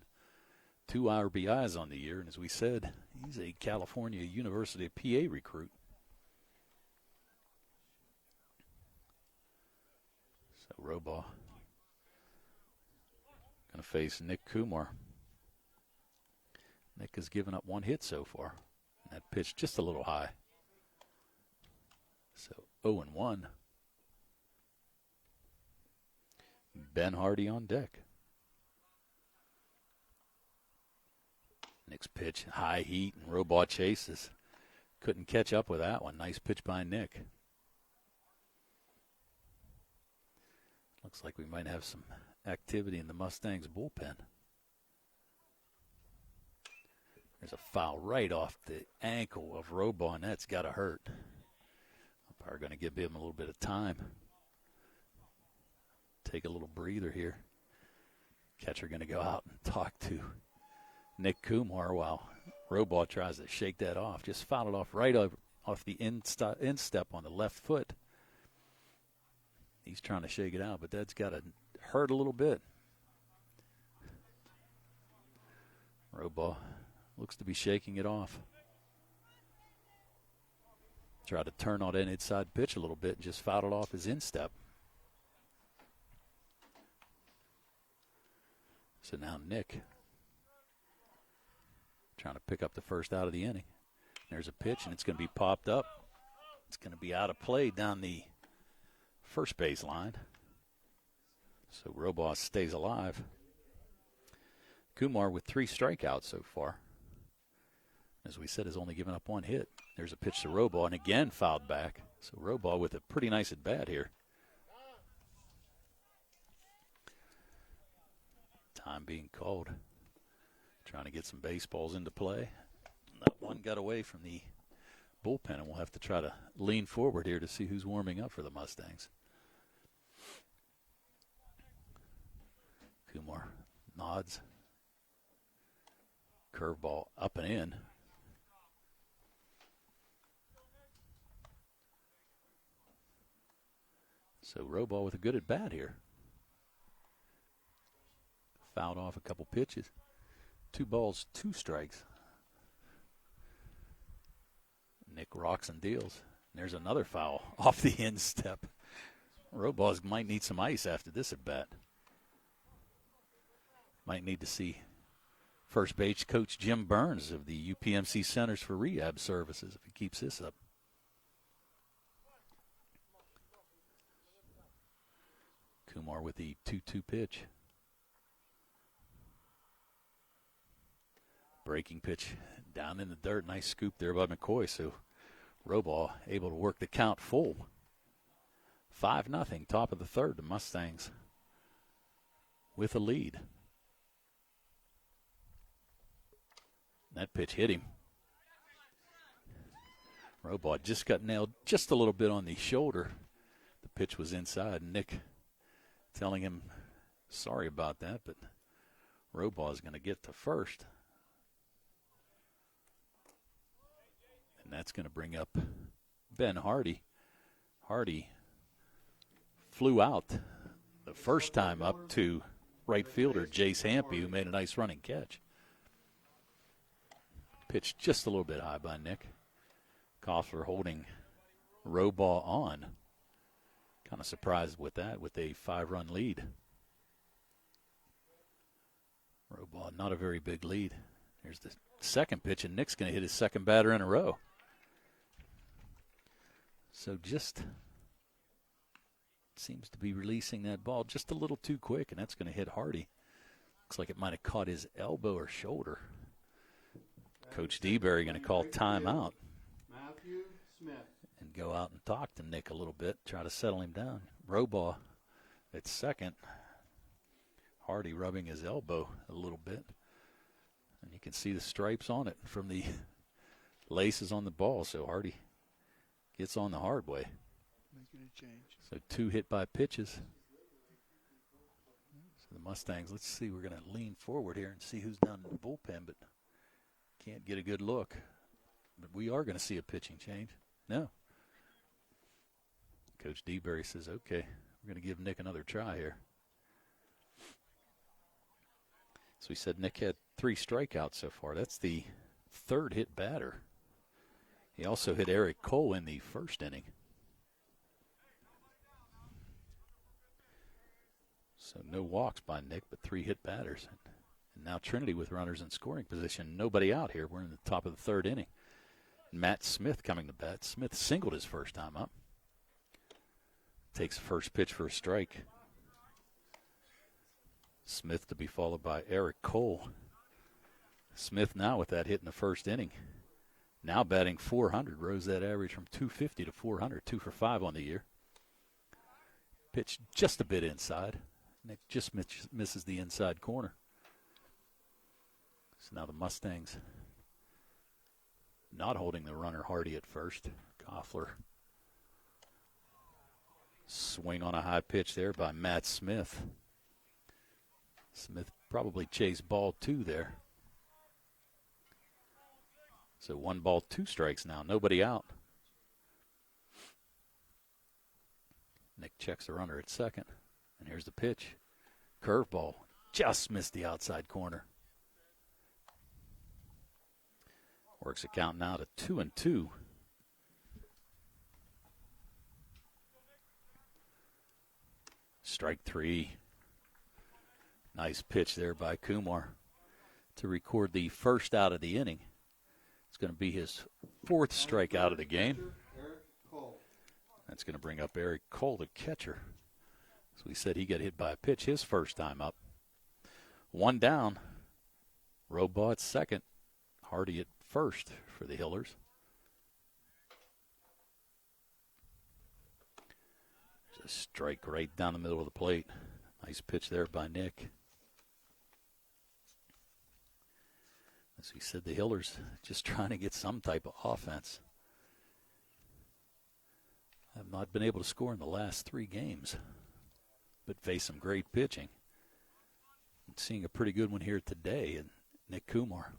2 RBIs on the year, and as we said, he's a California University of PA recruit. So Robaugh going to face Nick Kumar. Nick has given up 1 hit so far. And that pitch just a little high. So 0-1. Ben Hardy on deck. Nick's pitch, high heat, and Robaugh chases. Couldn't catch up with that one. Nice pitch by Nick. Looks like we might have some activity in the Mustangs bullpen. There's a foul right off the ankle of Robaugh, and that's got to hurt. Umpire going to give him a little bit of time. Take a little breather here. Catcher going to go out and talk to Nick Kumar while Robaugh tries to shake that off. Just fouled it off right off the instep on the left foot. He's trying to shake it out, but that's got to hurt a little bit. Robaugh looks to be shaking it off. Tried to turn on that inside pitch a little bit and just fouled it off his instep. So now Nick trying to pick up the first out of the inning. There's a pitch, and it's going to be popped up. It's going to be out of play down the first base line. So Robaugh stays alive. Kumar with 3 strikeouts so far. As we said, has only given up 1 hit. There's a pitch to Robaugh, and again fouled back. So Robaugh with a pretty nice at bat here. Time being called. Trying to get some baseballs into play. That one got away from the bullpen, and we'll have to try to lean forward here to see who's warming up for the Mustangs. Kumar nods. Curveball up and in. So Roball with a good at bat here. Fouled off a couple pitches. 2 balls, 2 strikes. Nick rocks and deals. And there's another foul off the instep. Roball might need some ice after this at bat. Might need to see first base coach Jim Burns of the UPMC Centers for Rehab Services if he keeps this up. Kumar with the 2-2 pitch. Breaking pitch down in the dirt. Nice scoop there by McCoy. So Roball able to work the count full. 5-0, top of the third. The Mustangs with a lead. That pitch hit him. Roball just got nailed just a little bit on the shoulder. The pitch was inside. Nick telling him sorry about that, but Roball is going to get to first. And that's going to bring up Ben Hardy. Hardy flew out the first time up to right fielder Jace Hampy, who made a nice running catch. Pitched just a little bit high by Nick. Koffler holding Roball on. Kind of surprised with that, with a 5-run lead. Roball, not a very big lead. Here's the second pitch, and Nick's going to hit his second batter in a row. So just seems to be releasing that ball just a little too quick, and that's going to hit Hardy. Looks like it might have caught his elbow or shoulder. Coach DeBerry going to call timeout. Matthew Smith. And go out and talk to Nick a little bit, try to settle him down. Roball at second. Hardy rubbing his elbow a little bit. And you can see the stripes on it from the laces on the ball. So Hardy gets on the hard way. Making a change. So 2 hit by pitches. So the Mustangs, let's see, we're going to lean forward here and see who's down in the bullpen, but can't get a good look. But we are going to see a pitching change. No. Coach DeBerry says, okay, we're going to give Nick another try here. So he said Nick had 3 strikeouts so far. That's the 3rd hit batter. He also hit Eric Cole in the first inning. So no walks by Nick, but 3 hit batters. And now Trinity with runners in scoring position. Nobody out here. We're in the top of the 3rd inning. Matt Smith coming to bat. Smith singled his first time up. Takes the first pitch for a strike. Smith to be followed by Eric Cole. Smith now with that hit in the first inning. Now batting .400. Rose that average from .250 to .400. 2 for 5 on the year. Pitch just a bit inside. Nick just misses the inside corner. So now the Mustangs not holding the runner Hardy at first. Koffler. Swing on a high pitch there by Matt Smith. Smith probably chased ball 2 there. So 1 ball, 2 strikes now. Nobody out. Nick checks the runner at second. And here's the pitch. Curveball. Just missed the outside corner. Works the count now to 2-2. Strike 3. Nice pitch there by Kumar to record the first out of the inning. It's going to be his 4th strikeout of the game. That's going to bring up Eric Cole, the catcher. So we said he got hit by a pitch his first time up. 1 down. Roball at second. Hardy at first for the Hillers. There's a strike right down the middle of the plate. Nice pitch there by Nick. As we said, the Hillers just trying to get some type of offense. Have not been able to score in the last 3 games, but face some great pitching. And seeing a pretty good one here today, and Nick Kumar.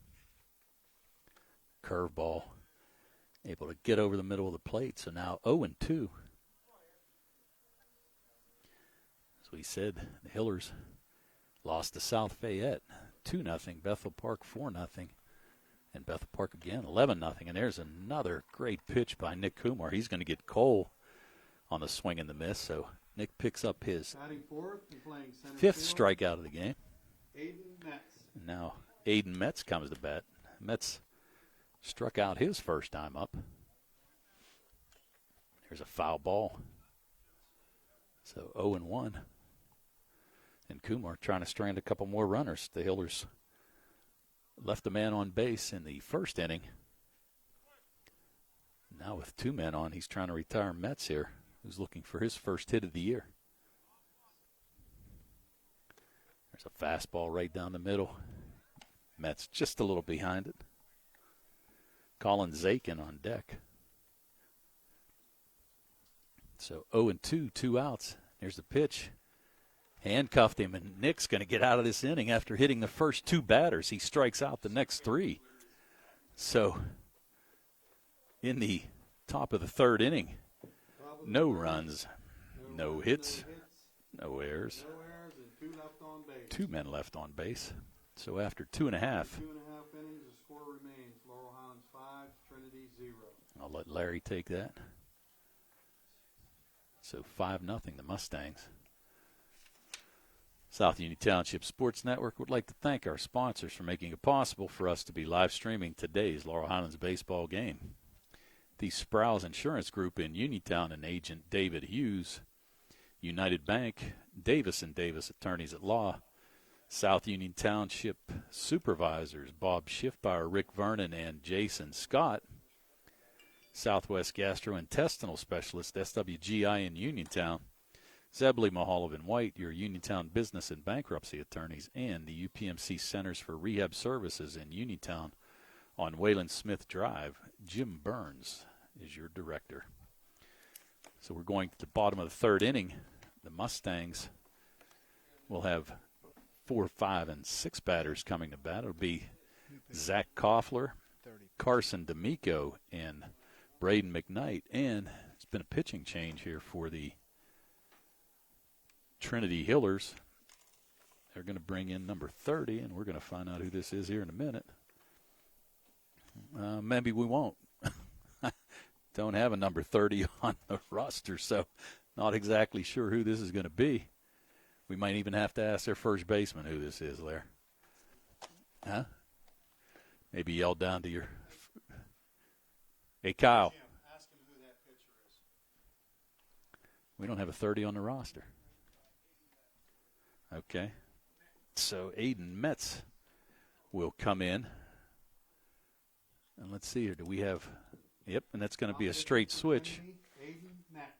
Curveball, able to get over the middle of the plate. So now 0-2. As we said, the Hillers lost to South Fayette 2-0, Bethel Park 4-0, and Bethel Park again 11-0. And there's another great pitch by Nick Kumar. He's going to get Cole on the swing and the miss. So Nick picks up his fifth strikeout of the game. Aiden Metz. And now Aiden Metz comes to bat. Metz struck out his first time up. Here's a foul ball. So 0-1. And Kumar trying to strand a couple more runners. The Hillers left a man on base in the first inning. Now with 2 men on, he's trying to retire Metz here, who's looking for his first hit of the year. There's a fastball right down the middle. Metz just a little behind it. Colin Zakin on deck. So 0-2, 2 outs. Here's the pitch. Handcuffed him, and Nick's going to get out of this inning after hitting the first 2 batters. He strikes out the next 3. So in the top of the 3rd inning, no runs, no hits, no errors. 2 men left on base. So after 2.5. 2.5 innings, the score remains Laurel Highlands 5, Trinity 0. I'll let Larry take that. So 5-0, the Mustangs. South Union Township Sports Network would like to thank our sponsors for making it possible for us to be live streaming today's Laurel Highlands baseball game. The Sprouse Insurance Group in Uniontown and agent David Hughes. United Bank, Davis & Davis Attorneys at Law. South Union Township Supervisors Bob Schiffbauer, Rick Vernon, and Jason Scott. Southwest Gastrointestinal Specialist, SWGI in Uniontown. Zebley, Mahalovan and White, your Uniontown business and bankruptcy attorneys, and the UPMC Centers for Rehab Services in Uniontown on Wayland Smith Drive. Jim Burns is your director. So we're going to the bottom of the 3rd inning. The Mustangs will have 4, 5, and 6 batters coming to bat. It'll be Zach Koffler, Carson D'Amico, and Braden McKnight. And it's been a pitching change here for the Trinity Hillers. They're going to bring in number 30, and we're going to find out who this is here in a minute. Maybe we won't. Don't have a number 30 on the roster, so not exactly sure who this is going to be. We might even have to ask their first baseman who this is, Lair. Huh? Maybe yell down to your – Hey, Kyle. Jim, ask him who that pitcher is. We don't have a 30 on the roster. Okay. So Aiden Metz will come in. And let's see here. Do we have – yep, and that's going to be a straight switch. Aiden Metz.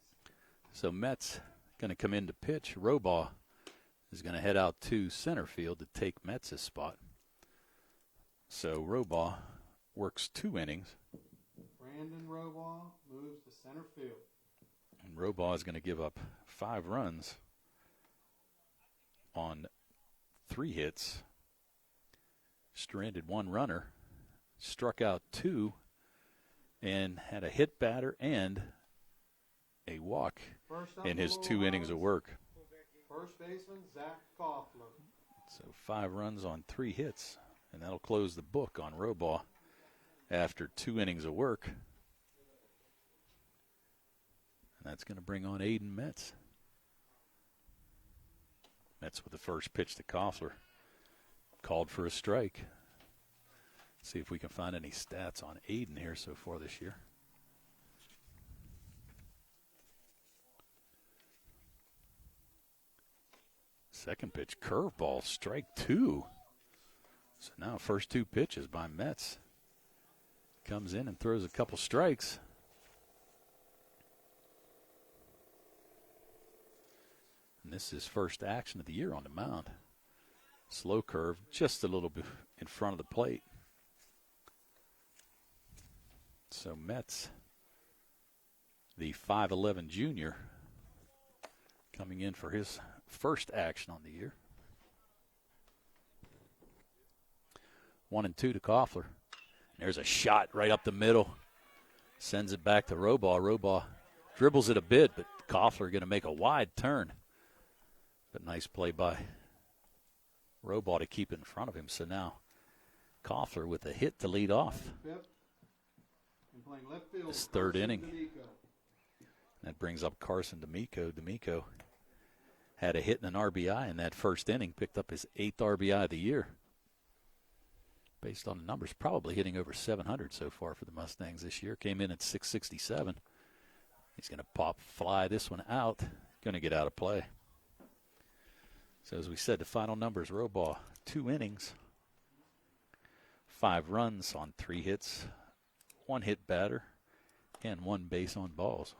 So Metz going to come in to pitch. Robaugh is going to head out to center field to take Metz's spot. So Robaugh works 2 innings. Brandon Robaugh moves to center field. And Robaugh is going to give up 5 runs on 3 hits. Stranded 1 runner. Struck out 2 and had a hit batter and a walk in his 2 innings of work. First baseman, Zach Koffler. So 5 runs on 3 hits, and that'll close the book on Robaugh after 2 innings of work. And that's going to bring on Aiden Metz. Metz with the first pitch to Koffler. Called for a strike. See if we can find any stats on Aiden here so far this year. Second pitch, curveball, strike 2. So now first 2 pitches by Metz. Comes in and throws a couple strikes. And this is his first action of the year on the mound. Slow curve, just a little bit in front of the plate. So Metz, the 5'11 junior, coming in for his first action on the year. 1-2 to Koffler. There's a shot right up the middle. Sends it back to Robaugh. Robaugh dribbles it a bit, but Koffler going to make a wide turn. But nice play by Robaugh to keep it in front of him. So now Koffler with a hit to lead off this third inning. That brings up Carson D'Amico. D'Amico had a hit and an RBI in that first inning, picked up his 8th RBI of the year. Based on the numbers, probably hitting over 700 so far for the Mustangs this year. Came in at 667. He's going to fly this one out. Going to get out of play. So as we said, the final numbers, Robaugh, 2 innings, 5 runs on 3 hits, 1 hit batter, and 1 base on balls.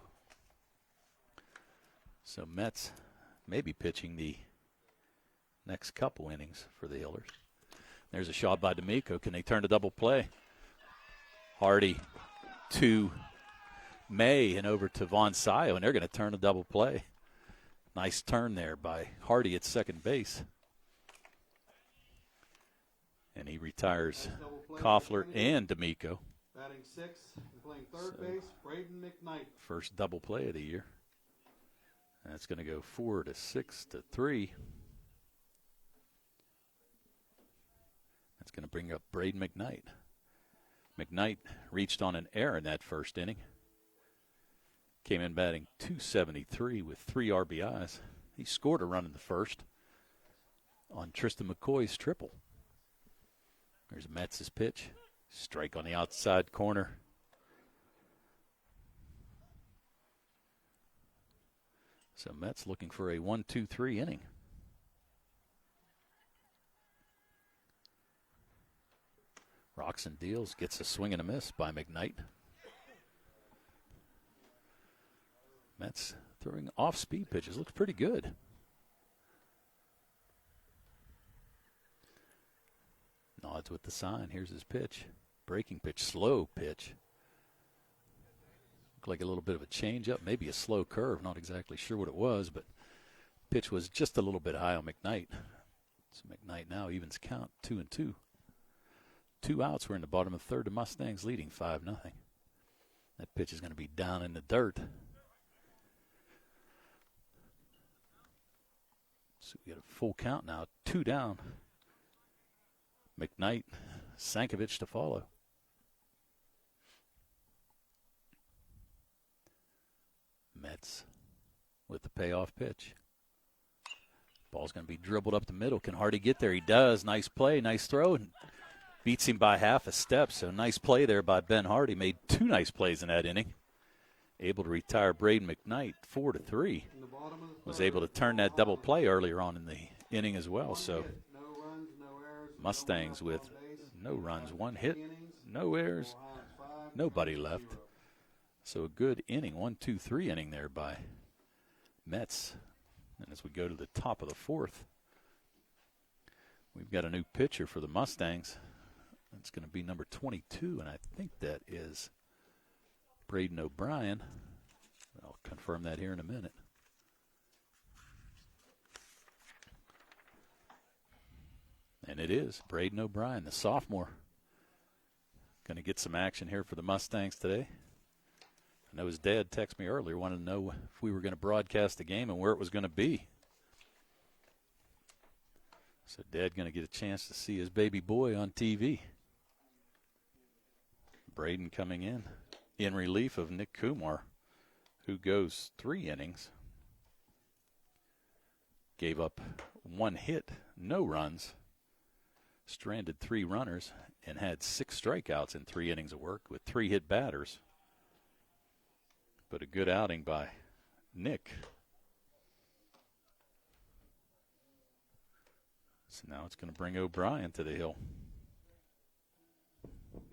So Metz may be pitching the next couple innings for the Hillers. There's a shot by D'Amico. Can they turn a double play? Hardy to May and over to Von Sayo, and they're going to turn a double play. Nice turn there by Hardy at second base. And he retires Koffler and D'Amico. Batting 6 and playing third base, Braden McKnight. First double play of the year. And it's going to go 4-6-3. That's going to bring up Braden McKnight. McKnight reached on an error in that first inning. Came in batting .273 with 3 RBIs. He scored a run in the first on Tristan McCoy's triple. There's Metz's pitch. Strike on the outside corner. So Metz looking for a 1-2-3 inning. Rocks and deals, gets a swing and a miss by McKnight. Metz throwing off-speed pitches. Looks pretty good. Nods with the sign. Here's his pitch. Breaking pitch, slow pitch. Looked like a little bit of a change-up, maybe a slow curve. Not exactly sure what it was, but pitch was just a little bit high on McKnight. So McKnight now evens count, 2-2. 2 outs. We're in the bottom of the third. The Mustangs leading 5-0. That pitch is going to be down in the dirt. So we got a full count now. 2 down. McKnight, Sankovic to follow. Metz with the payoff pitch. Ball's going to be dribbled up the middle. Can Hardy get there? He does. Nice play, nice throw, and beats him by half a step. So nice play there by Ben Hardy. Made 2 nice plays in that inning. Able to retire Braden McKnight 4-3. Was able to turn that double play earlier on in the inning as well. So Mustangs with no runs, 1 hit, no errors, nobody left. So a good inning, 1-2-3 inning there by Metz. And as we go to the top of the 4th, we've got a new pitcher for the Mustangs. That's going to be number 22, and I think that is Braden O'Brien. I'll confirm that here in a minute. And it is Braden O'Brien, the sophomore. Going to get some action here for the Mustangs today. I know his dad texted me earlier, wanted to know if we were going to broadcast the game and where it was going to be. So Dad going to get a chance to see his baby boy on TV. Braden coming in relief of Nick Kumar, who goes 3 innings. Gave up 1 hit, no runs, stranded 3 runners, and had 6 strikeouts in 3 innings of work with 3 hit batters. But a good outing by Nick. So now it's going to bring O'Brien to the hill.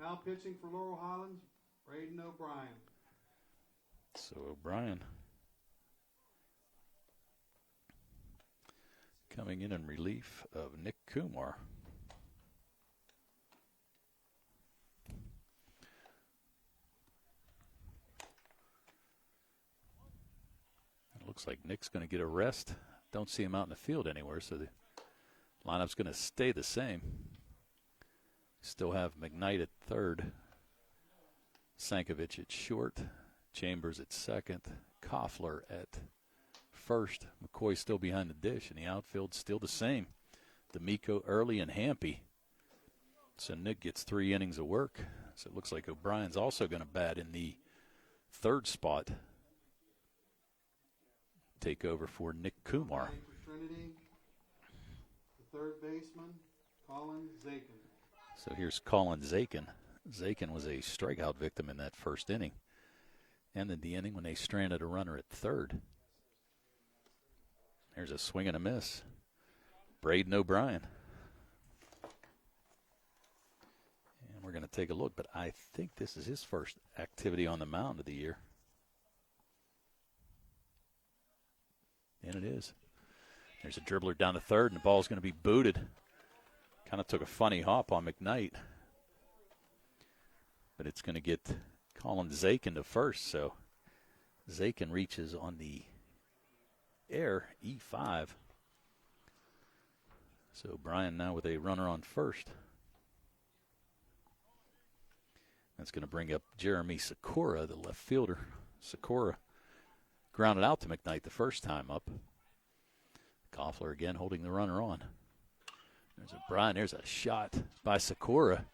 Now pitching for Laurel Highlands, Braden O'Brien. So O'Brien coming in relief of Nick Kumar. Looks like Nick's going to get a rest. Don't see him out in the field anywhere, so the lineup's going to stay the same. Still have McKnight at third, Sankovic at short, Chambers at second, Koffler at first, McCoy still behind the dish, and the outfield still the same. D'Amico, Early, and Hampy. So Nick gets 3 innings of work. So it looks like O'Brien's also going to bat in the third spot. Take over for Nick Kumar. For Trinity, the third baseman, Colin Zakin. So here's Colin Zakin. Zakin was a strikeout victim in that first inning. Ended the inning when they stranded a runner at third. There's a swing and a miss. Braden O'Brien. And we're going to take a look, but I think this is his first activity on the mound of the year. And it is. There's a dribbler down to third, and the ball's going to be booted. Kind of took a funny hop on McKnight. But it's going to get Colin Zakin to first, so Zakin reaches on the air, E5. So Brian now with a runner on first. That's going to bring up Jeremy Sikora, the left fielder. Sikora grounded out to McKnight the first time up. Koffler again holding the runner on. There's a Brian. There's a shot by Sikora.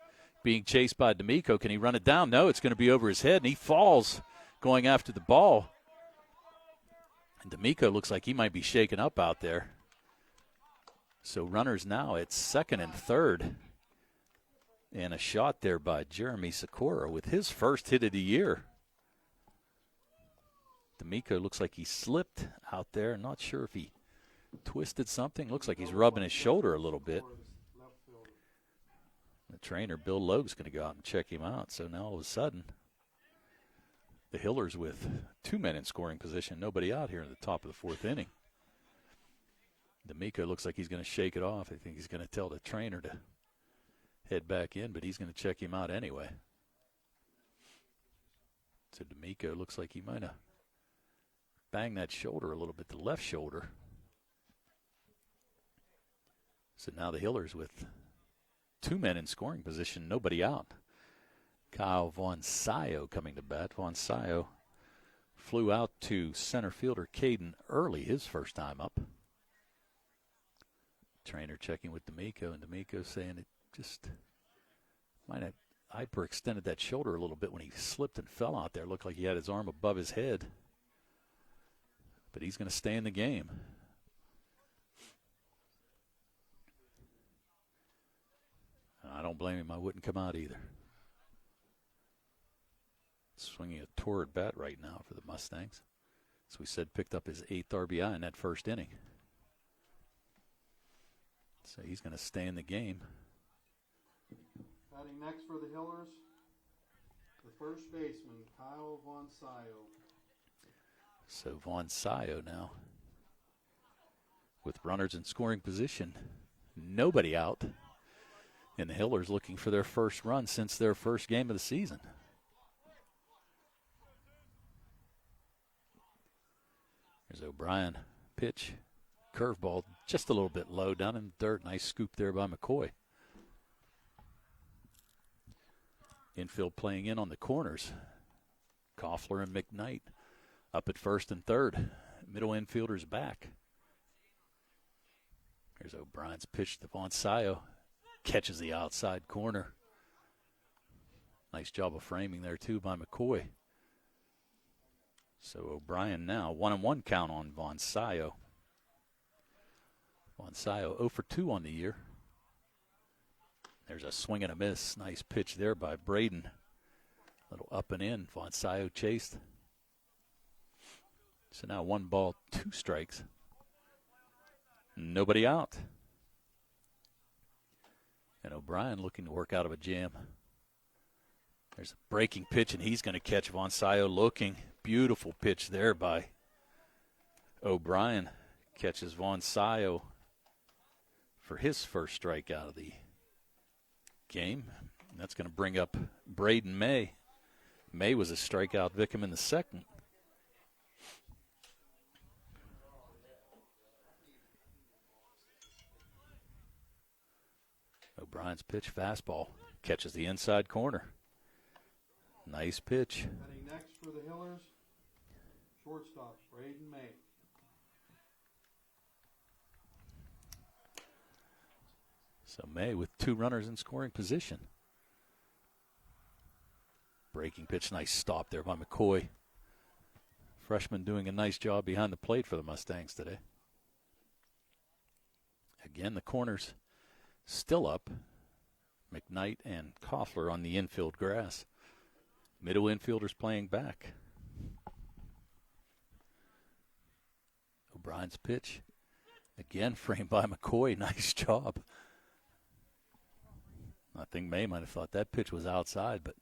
Being chased by D'Amico. Can he run it down? No, it's going to be over his head, and he falls going after the ball. And D'Amico looks like he might be shaken up out there. So runners now at second and third. And a shot there by Jeremy Sikora with his first hit of the year. D'Amico looks like he slipped out there. Not sure if he twisted something. Looks like he's rubbing his shoulder a little bit. The trainer, Bill Logue's going to go out and check him out. So now all of a sudden, the Hillers with 2 men in scoring position. Nobody out here in the top of the fourth inning. D'Amico looks like he's going to shake it off. I think he's going to tell the trainer to head back in, but he's going to check him out anyway. So D'Amico looks like he might have banged that shoulder a little bit, the left shoulder. So now the Hillers with 2 men in scoring position, nobody out. Kyle Von Sayo coming to bat. Von Sayo flew out to center fielder Caden Early his first time up. Trainer checking with D'Amico, and D'Amico saying it just might have hyperextended that shoulder a little bit when he slipped and fell out there. Looked like he had his arm above his head. But he's going to stay in the game. I don't blame him. I wouldn't come out either. Swinging a torrid bat right now for the Mustangs. As we said, picked up his 8th RBI in that first inning. So he's going to stay in the game. Batting next for the Hillers, the first baseman, Kyle Von Sayo. So Von Sayo now with runners in scoring position. Nobody out. And the Hillers looking for their first run since their first game of the season. There's O'Brien. Pitch. Curveball just a little bit low down in the dirt. Nice scoop there by McCoy. Infield playing in on the corners. Koffler and McKnight up at first and third. Middle infielders back. There's O'Brien's pitch to Von Sayo. Catches the outside corner. Nice job of framing there, too, by McCoy. So O'Brien now 1-1 count on Von Sayo. Von Sayo 0 for 2 on the year. There's a swing and a miss. Nice pitch there by Braden. Little up and in. Von Sayo chased. So now 1 ball, 2 strikes. Nobody out. And O'Brien looking to work out of a jam. There's a breaking pitch, and he's going to catch Von Sayo looking. Beautiful pitch there by O'Brien. Catches Von Sayo for his first strikeout of the game. And that's going to bring up Braden May. May was a strikeout victim in the second. O'Brien's pitch, fastball, catches the inside corner. Nice pitch. Batting next for the Hillers, shortstop Braden May. So May with 2 runners in scoring position. Breaking pitch, nice stop there by McCoy. Freshman doing a nice job behind the plate for the Mustangs today. Again, the corners still up. McKnight and Koffler on the infield grass. Middle infielders playing back. O'Brien's pitch. Again, framed by McCoy. Nice job. I think May might have thought that pitch was outside, but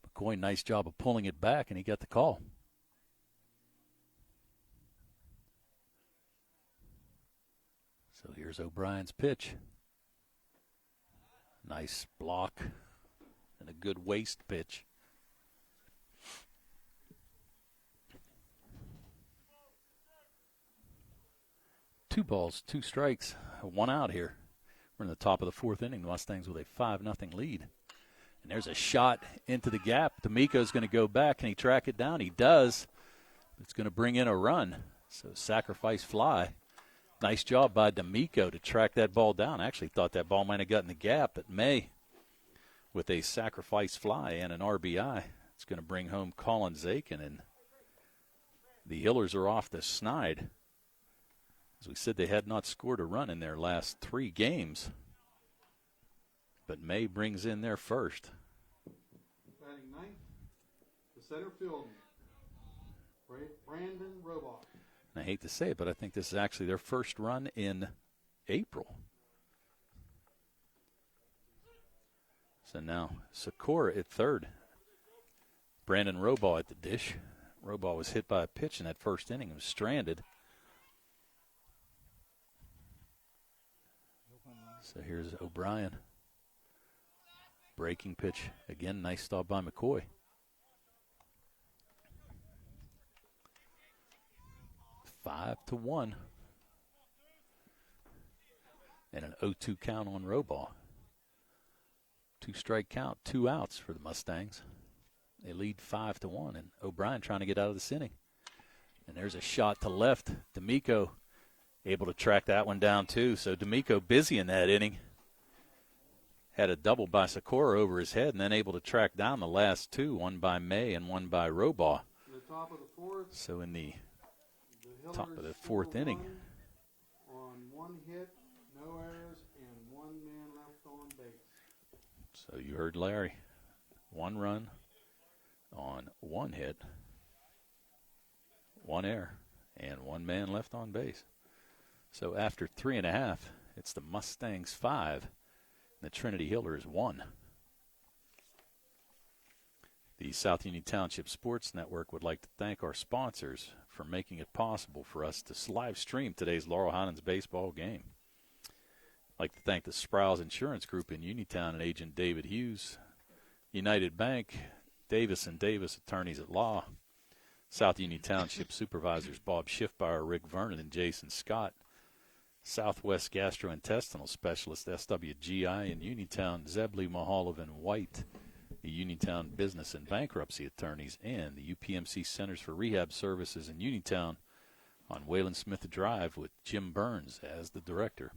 McCoy, nice job of pulling it back, and he got the call. So here's O'Brien's pitch. Nice block and a good waist pitch. Two balls, 2 strikes, 1 out here. We're in the top of the 4th inning. The Mustangs with a 5-0 lead. And there's a shot into the gap. D'Amico's going to go back. Can he track it down? He does. It's going to bring in a run. So sacrifice fly. Nice job by D'Amico to track that ball down. I actually thought that ball might have gotten the gap, but May with a sacrifice fly and an RBI. It's going to bring home Colin Zakin, and the Hillers are off the snide. As we said, they had not scored a run in their last 3 games. But May brings in their first. Batting ninth, the center fielder, Brandon Robaugh. And I hate to say it, but I think this is actually their first run in April. So now Sikora at third. Brandon Robaugh at the dish. Robaugh was hit by a pitch in that first inning and was stranded. So here's O'Brien. Breaking pitch. Again, nice stop by McCoy. Five to 1. And an 0-2 count on Robaugh. 2-strike count, 2 outs for the Mustangs. They lead 5-1, and O'Brien trying to get out of this inning. And there's a shot to left. D'Amico able to track that one down too. So D'Amico busy in that inning. Had a double by Sikora over his head, and then able to track down the last 2, one by May and one by Robaugh. The top of the 4th. So in the Hillers top of the 4th inning. On 1 hit, no errors, and 1 man left on base. So you heard Larry. 1 run on 1 hit, 1 error, and 1 man left on base. So after 3.5, it's the Mustangs 5, and the Trinity Hillers 1. The South Union Township Sports Network would like to thank our sponsors for making it possible for us to live stream today's Laurel Highlands baseball game. I'd like to thank the Sprouse Insurance Group in Uniontown and agent David Hughes, United Bank, Davis & Davis Attorneys at Law, South Union Township Supervisors Bob Schiffbauer, Rick Vernon, and Jason Scott, Southwest Gastrointestinal Specialist SWGI in Uniontown, Zebly, Mahalovan, White, the Uniontown Business and Bankruptcy Attorneys, and the UPMC Centers for Rehab Services in Uniontown on Wayland Smith Drive with Jim Burns as the director.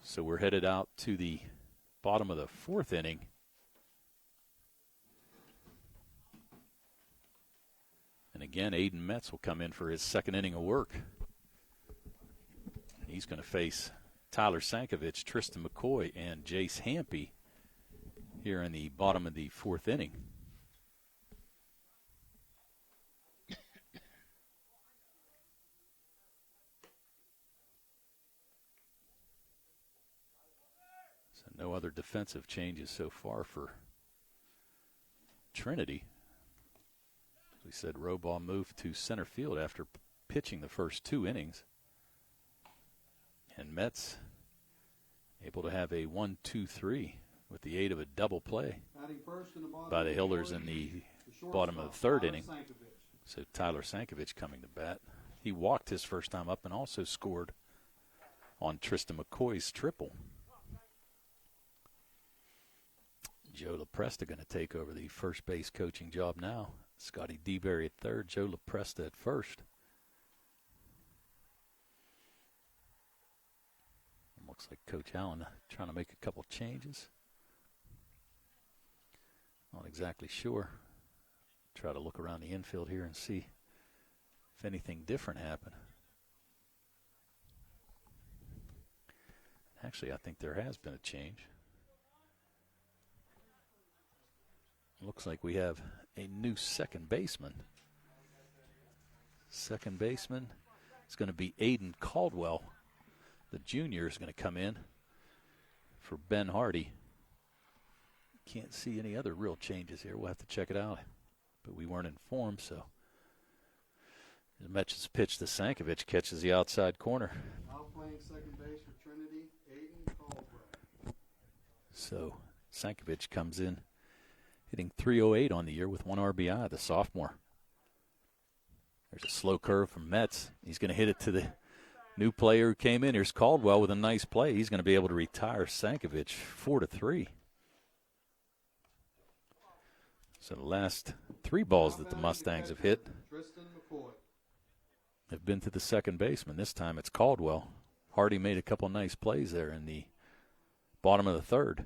So we're headed out to the bottom of the 4th inning. And again, Aiden Metz will come in for his 2nd inning of work. He's going to face Tyler Sankovich, Tristan McCoy, and Jace Hampy here in the bottom of the 4th inning. So no other defensive changes so far for Trinity. As we said, Robaugh moved to center field after pitching the first 2 innings. And Metz able to have a 1-2-3 with the aid of a double play by the Hillers in the bottom of the 3rd inning. So Tyler Sankovich coming to bat. He walked his first time up and also scored on Tristan McCoy's triple. Joe LaPresta going to take over the first base coaching job now. Scotty DeBerry at third, Joe LaPresta at first. Looks like Coach Allen trying to make a couple changes. Not exactly sure. Try to look around the infield here and see if anything different happened. Actually, I think there has been a change. Looks like we have a new second baseman. Second baseman is going to be Aiden Caldwell. The junior is going to come in for Ben Hardy. Can't see any other real changes here. We'll have to check it out. But we weren't informed, so. The Mets pitch to Sankovic, catches the outside corner. Now playing second base for Trinity, Aiden Caldwell. So Sankovic comes in hitting .308 on the year with 1 RBI, the sophomore. There's a slow curve from Mets. He's going to hit it to the new player who came in. Here's Caldwell with a nice play. He's going to be able to retire Sankovic 4-3. So the last 3 balls that the Mustangs have hit have been to the second baseman. This time it's Caldwell. Hardy made a couple nice plays there in the bottom of the third.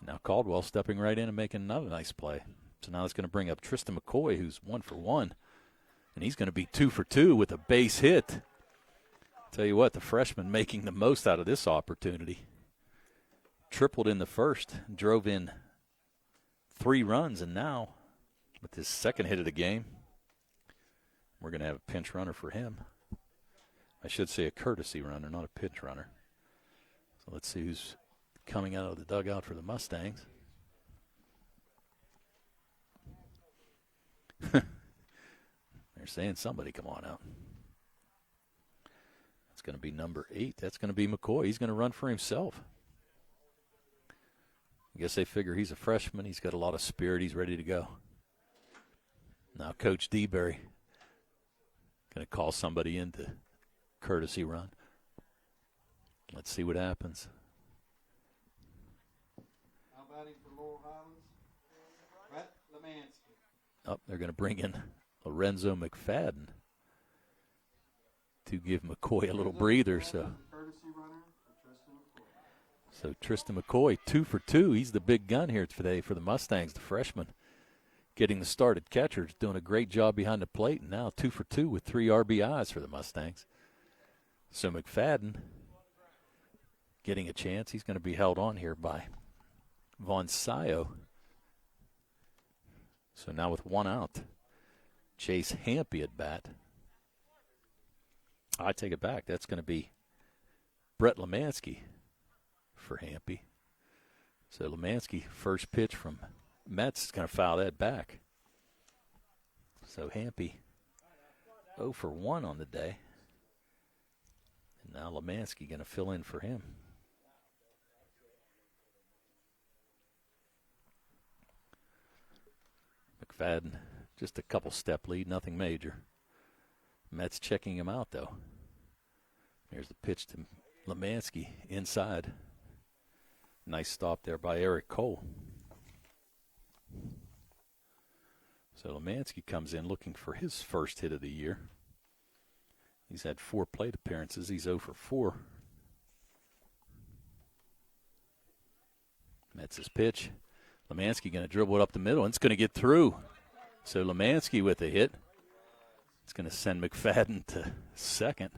And now Caldwell stepping right in and making another nice play. So now it's going to bring up Tristan McCoy, who's 1 for 1. And he's going to be 2 for 2 with a base hit. Tell you what, the freshman making the most out of this opportunity. Tripled in the first, drove in 3 runs, and now with his second hit of the game, we're going to have a pinch runner for him. I should say a courtesy runner, not a pinch runner. So let's see who's coming out of the dugout for the Mustangs. They're saying somebody come on out. That's going to be number 8. That's going to be McCoy. He's going to run for himself. I guess they figure he's a freshman. He's got a lot of spirit. He's ready to go. Now Coach DeBerry going to call somebody in to courtesy run. Let's see what happens. Now batting for Laurel Highlands, Brett Lemansky. Oh, they're going to bring in Lorenzo McFadden to give McCoy a little breather. So Tristan McCoy, 2 for 2. He's the big gun here today for the Mustangs, the freshman. Getting the start at catcher, doing a great job behind the plate, and now 2 for 2 with 3 RBIs for the Mustangs. So McFadden getting a chance. He's going to be held on here by Von Sayo. So now with 1 out, Chase Hampy at bat. I take it back. That's going to be Brett Lemansky for Hampy. So Lemansky, first pitch from Mets, is going to foul that back. So Hampy 0 for 1 on the day. And now Lemansky going to fill in for him. McFadden, just a couple step lead, nothing major. Mets checking him out, though. Here's the pitch to Lemansky inside. Nice stop there by Eric Cole. So Lemansky comes in looking for his first hit of the year. He's had 4 plate appearances. He's 0 for 4. That's his pitch. Lemansky going to dribble it up the middle, and it's going to get through. So Lemansky with a hit. It's going to send McFadden to second.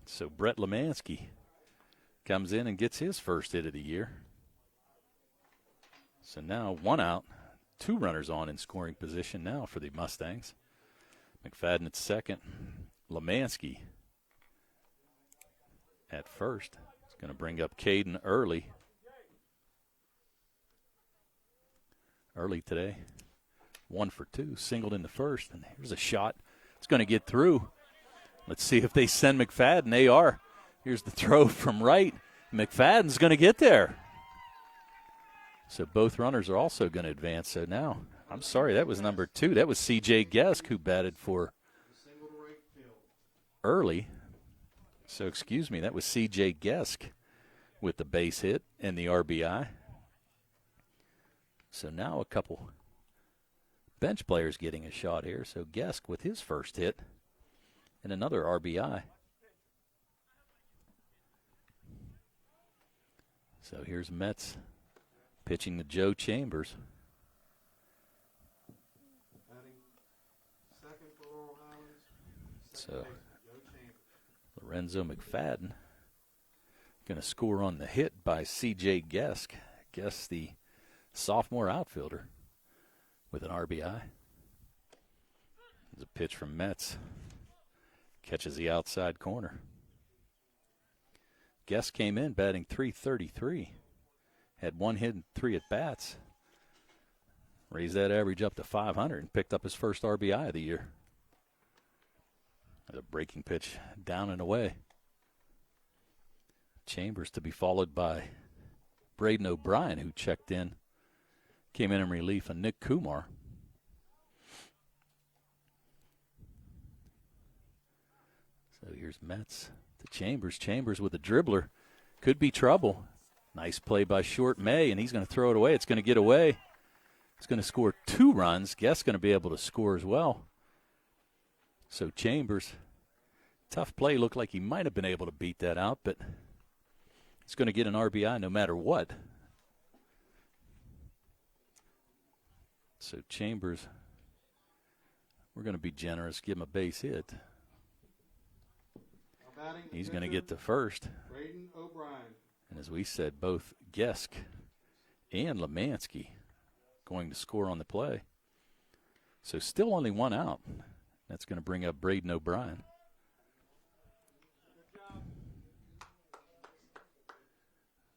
So Brett Lemansky comes in and gets his first hit of the year. So now 1 out, 2 runners on in scoring position now for the Mustangs. McFadden at second. Lemansky at first. It's going to bring up Caden early. Early today. 1 for 2, singled in the first, and here's a shot. It's going to get through. Let's see if they send McFadden. They are. Here's the throw from right. McFadden's going to get there. So both runners are also going to advance. So now, I'm sorry, that was number 2. That was C.J. Gesk who batted for early. So excuse me, that was C.J. Gesk with the base hit and the RBI. So now a couple bench players getting a shot here. So Gesk with his first hit and another RBI. So here's Metz pitching to Joe Chambers. Batting second for Laurel Highlands. So Second baseman, Joe Chambers. Lorenzo McFadden going to score on the hit by C.J. Gesk. Gesk, the sophomore outfielder, with an RBI. There's a pitch from Metz. Catches the outside corner. Guest came in batting .333. Had one hit and 3 at-bats. Raised that average up to 500 and picked up his first RBI of the year. A breaking pitch down and away. Chambers to be followed by Braden O'Brien, who checked in. Came in relief of Nick Kumar. So here's Metz to Chambers. Chambers with a dribbler. Could be trouble. Nice play by Short May, and he's going to throw it away. It's going to get away. It's going to score 2 runs. Guess going to be able to score as well. So Chambers, tough play. Looked like he might have been able to beat that out, but he's going to get an RBI no matter what. So Chambers, we're going to be generous, give him a base hit. He's going to get the first. Braden O'Brien. And as we said, both Gesk and Lemansky going to score on the play. So still only 1 out. That's going to bring up Braden O'Brien.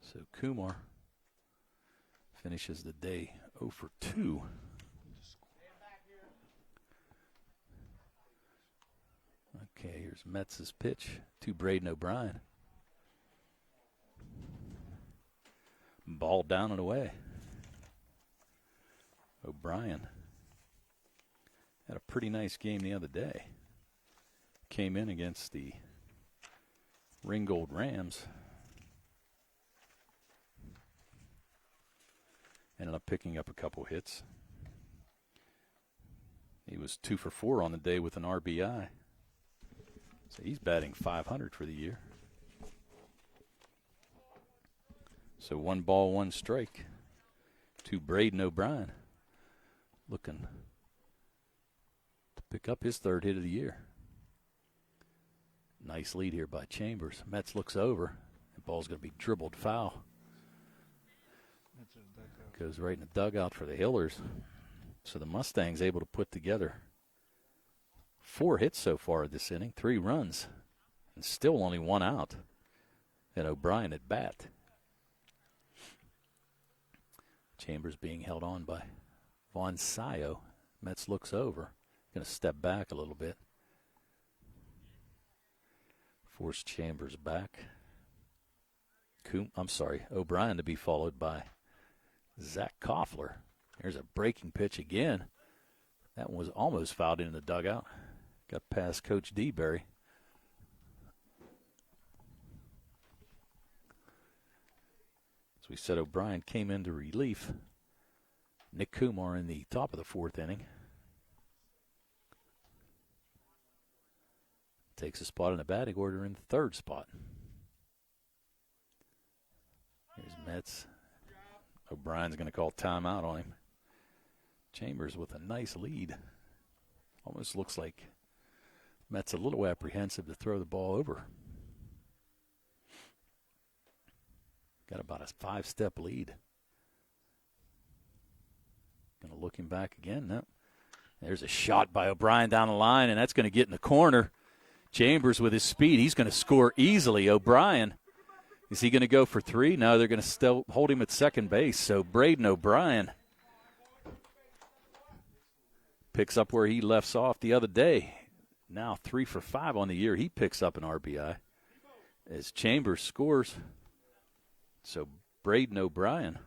So Kumar finishes the day 0 for 2. Okay, here's Metz's pitch to Braden O'Brien. Ball down and away. O'Brien had a pretty nice game the other day. Came in against the Ringgold Rams. Ended up picking up a couple hits. He was 2 for 4 on the day with an RBI. So he's batting .500 for the year. So 1 ball, 1 strike to Braden O'Brien. Looking to pick up his 3rd hit of the year. Nice lead here by Chambers. Metz looks over. The ball's going to be dribbled foul. Goes right in the dugout for the Hillers. So the Mustangs able to put together 4 hits so far this inning, 3 runs, and still only 1 out. And O'Brien at bat. Chambers being held on by Von Sayo. Metz looks over. Going to step back a little bit. Force Chambers back. O'Brien to be followed by Zach Koffler. There's a breaking pitch again. That one was almost fouled into the dugout. Got past Coach DeBerry. As we said, O'Brien came into relief. Nick Kumar in the top of the 4th inning. Takes a spot in the batting order in the 3rd spot. Here's Metz. O'Brien's going to call timeout on him. Chambers with a nice lead. Almost looks like Metz a little apprehensive to throw the ball over. Got about a 5-step lead. Going to look him back again. No. There's a shot by O'Brien down the line, and that's going to get in the corner. Chambers with his speed, he's going to score easily. O'Brien, is he going to go for 3? No, they're going to still hold him at second base. So Braden O'Brien picks up where he left off the other day. Now 3 for 5 on the year. He picks up an RBI as Chambers scores. So Braden O'Brien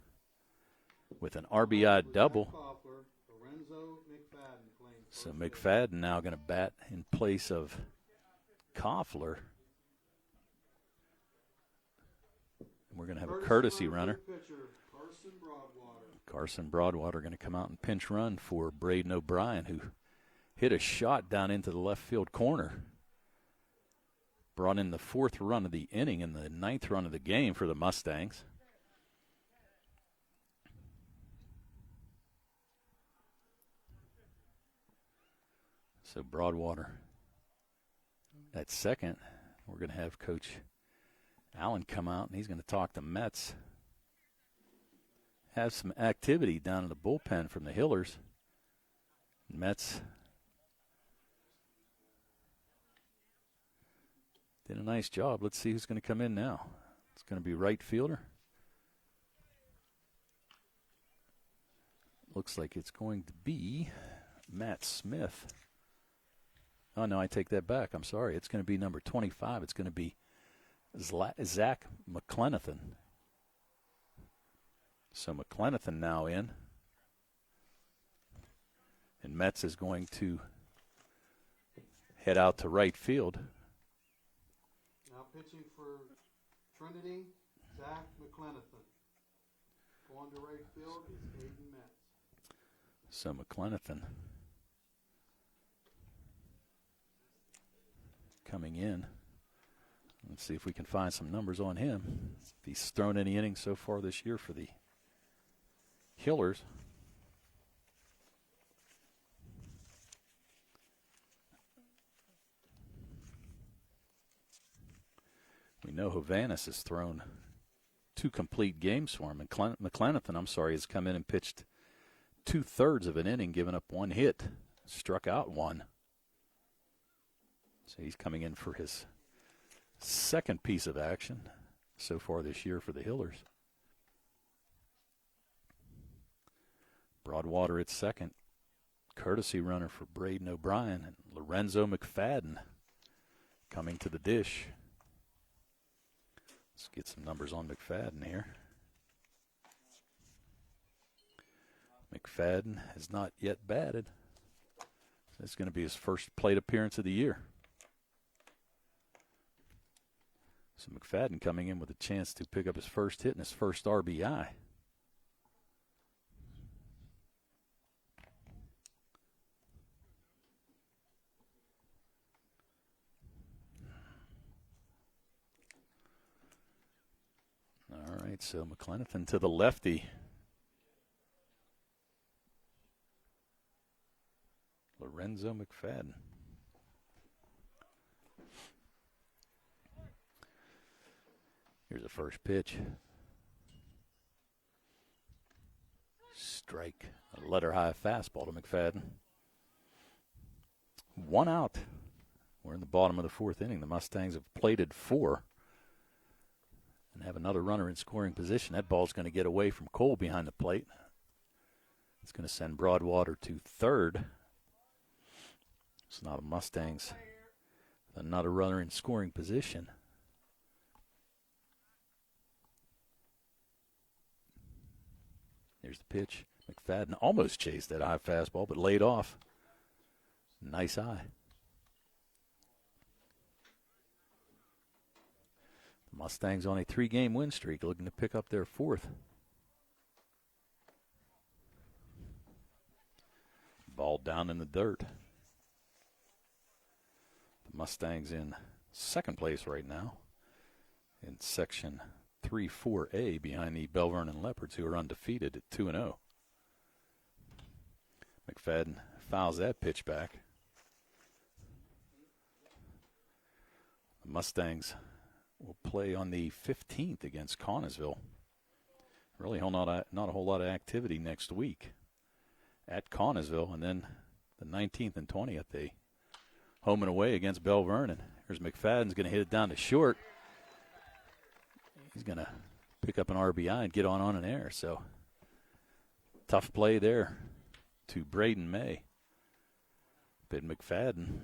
with an RBI double. So McFadden now going to bat in place of Koffler. And we're going to have a courtesy runner. Carson Broadwater going to come out and pinch run for Braden O'Brien, who hit a shot down into the left field corner. Brought in the 4th run of the inning and the 9th run of the game for the Mustangs. So Broadwater at second. We're going to have Coach Allen come out, and he's going to talk to Metz. Have some activity down in the bullpen from the Hillers. Metz did a nice job. Let's see who's going to come in now. It's going to be right fielder. Looks like it's going to be Matt Smith. Oh, no, I take that back. I'm sorry. It's going to be number 25. It's going to be Zach McClenathan. So McClenathan now in. And Metz is going to head out to right field. Now pitching for Trinity, Zach McClenathan. Going to right field is Aiden Metz. So McClenathan coming in. Let's see if we can find some numbers on him. If he's thrown any innings so far this year for the Hillers. We know Hovannes has thrown 2 complete games for him. And McClenathan, has come in and pitched 2/3 of an inning, giving up 1 hit, struck out 1. So he's coming in for his 2nd piece of action so far this year for the Hillers. Broadwater at second. Courtesy runner for Braden O'Brien. And Lorenzo McFadden coming to the dish. Let's get some numbers on McFadden here. McFadden has not yet batted. It's going to be his first plate appearance of the year. So McFadden coming in with a chance to pick up his first hit and his first RBI. All right, so McClenathan to the lefty. Lorenzo McFadden. Here's the first pitch. Strike. A letter high fastball to McFadden. 1 out. We're in the bottom of the 4th inning. The Mustangs have plated 4 and have another runner in scoring position. That ball's going to get away from Cole behind the plate. It's going to send Broadwater to third. It's not a Mustangs. Another runner in scoring position. Here's the pitch. McFadden almost chased that high fastball, but laid off. Nice eye. The Mustangs on a 3-game win streak, looking to pick up their 4th. Ball down in the dirt. The Mustangs in 2nd place right now in Section 3-4A behind the Bell Vernon Leopards, who are undefeated at 2-0. McFadden fouls that pitch back. The Mustangs will play on the 15th against Connellsville. Really not a whole lot of activity next week at Connellsville, and then the 19th and 20th, they home and away against Bell Vernon. Here's McFadden's going to hit it down to short. He's going to pick up an RBI and get on an air. So tough play there to Braden May. But McFadden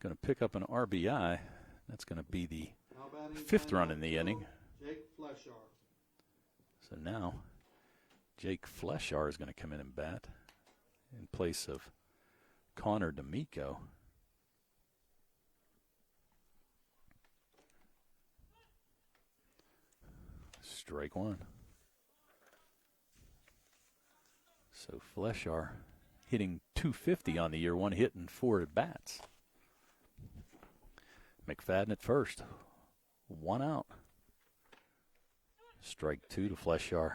going to pick up an RBI. That's going to be the 5th run in the inning. Jake Fleshar. So now Jake Fleshar is going to come in and bat in place of Connor D'Amico. Strike one. So Fleshar hitting .250 on the year, 1 hit and 4 at bats. McFadden at first. 1 out. Strike 2 to Fleshar.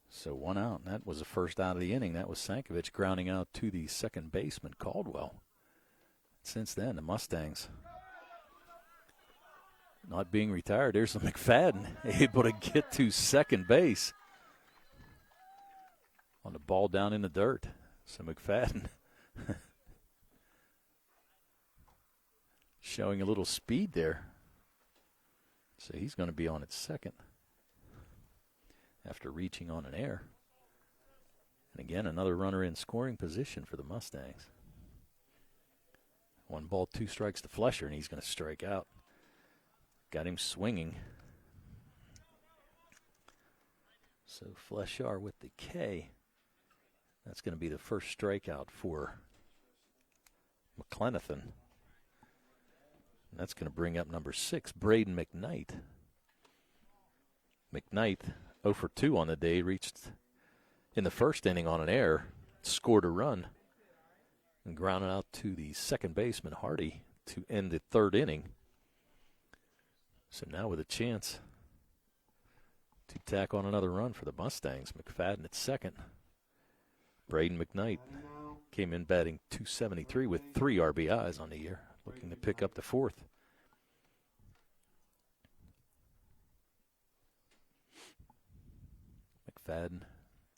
So 1 out, and that was the first out of the inning. That was Sankovic grounding out to the second baseman, Caldwell. Since then, the Mustangs not being retired. There's McFadden able to get to second base on the ball down in the dirt. So McFadden showing a little speed there. So he's going to be on at second after reaching on an error. And again, another runner in scoring position for the Mustangs. 1 ball, 2 strikes to Flesher, and he's going to strike out. Got him swinging. So Fleshar with the K. That's going to be the first strikeout for McClenathan. And that's going to bring up number 6, Braden McKnight. McKnight, 0 for 2 on the day, reached in the first inning on an error, scored a run, and grounded out to the second baseman, Hardy, to end the third inning. So now with a chance to tack on another run for the Mustangs. McFadden at second. Braden McKnight came in batting .273 with 3 RBIs on the year, looking to pick up the 4th. McFadden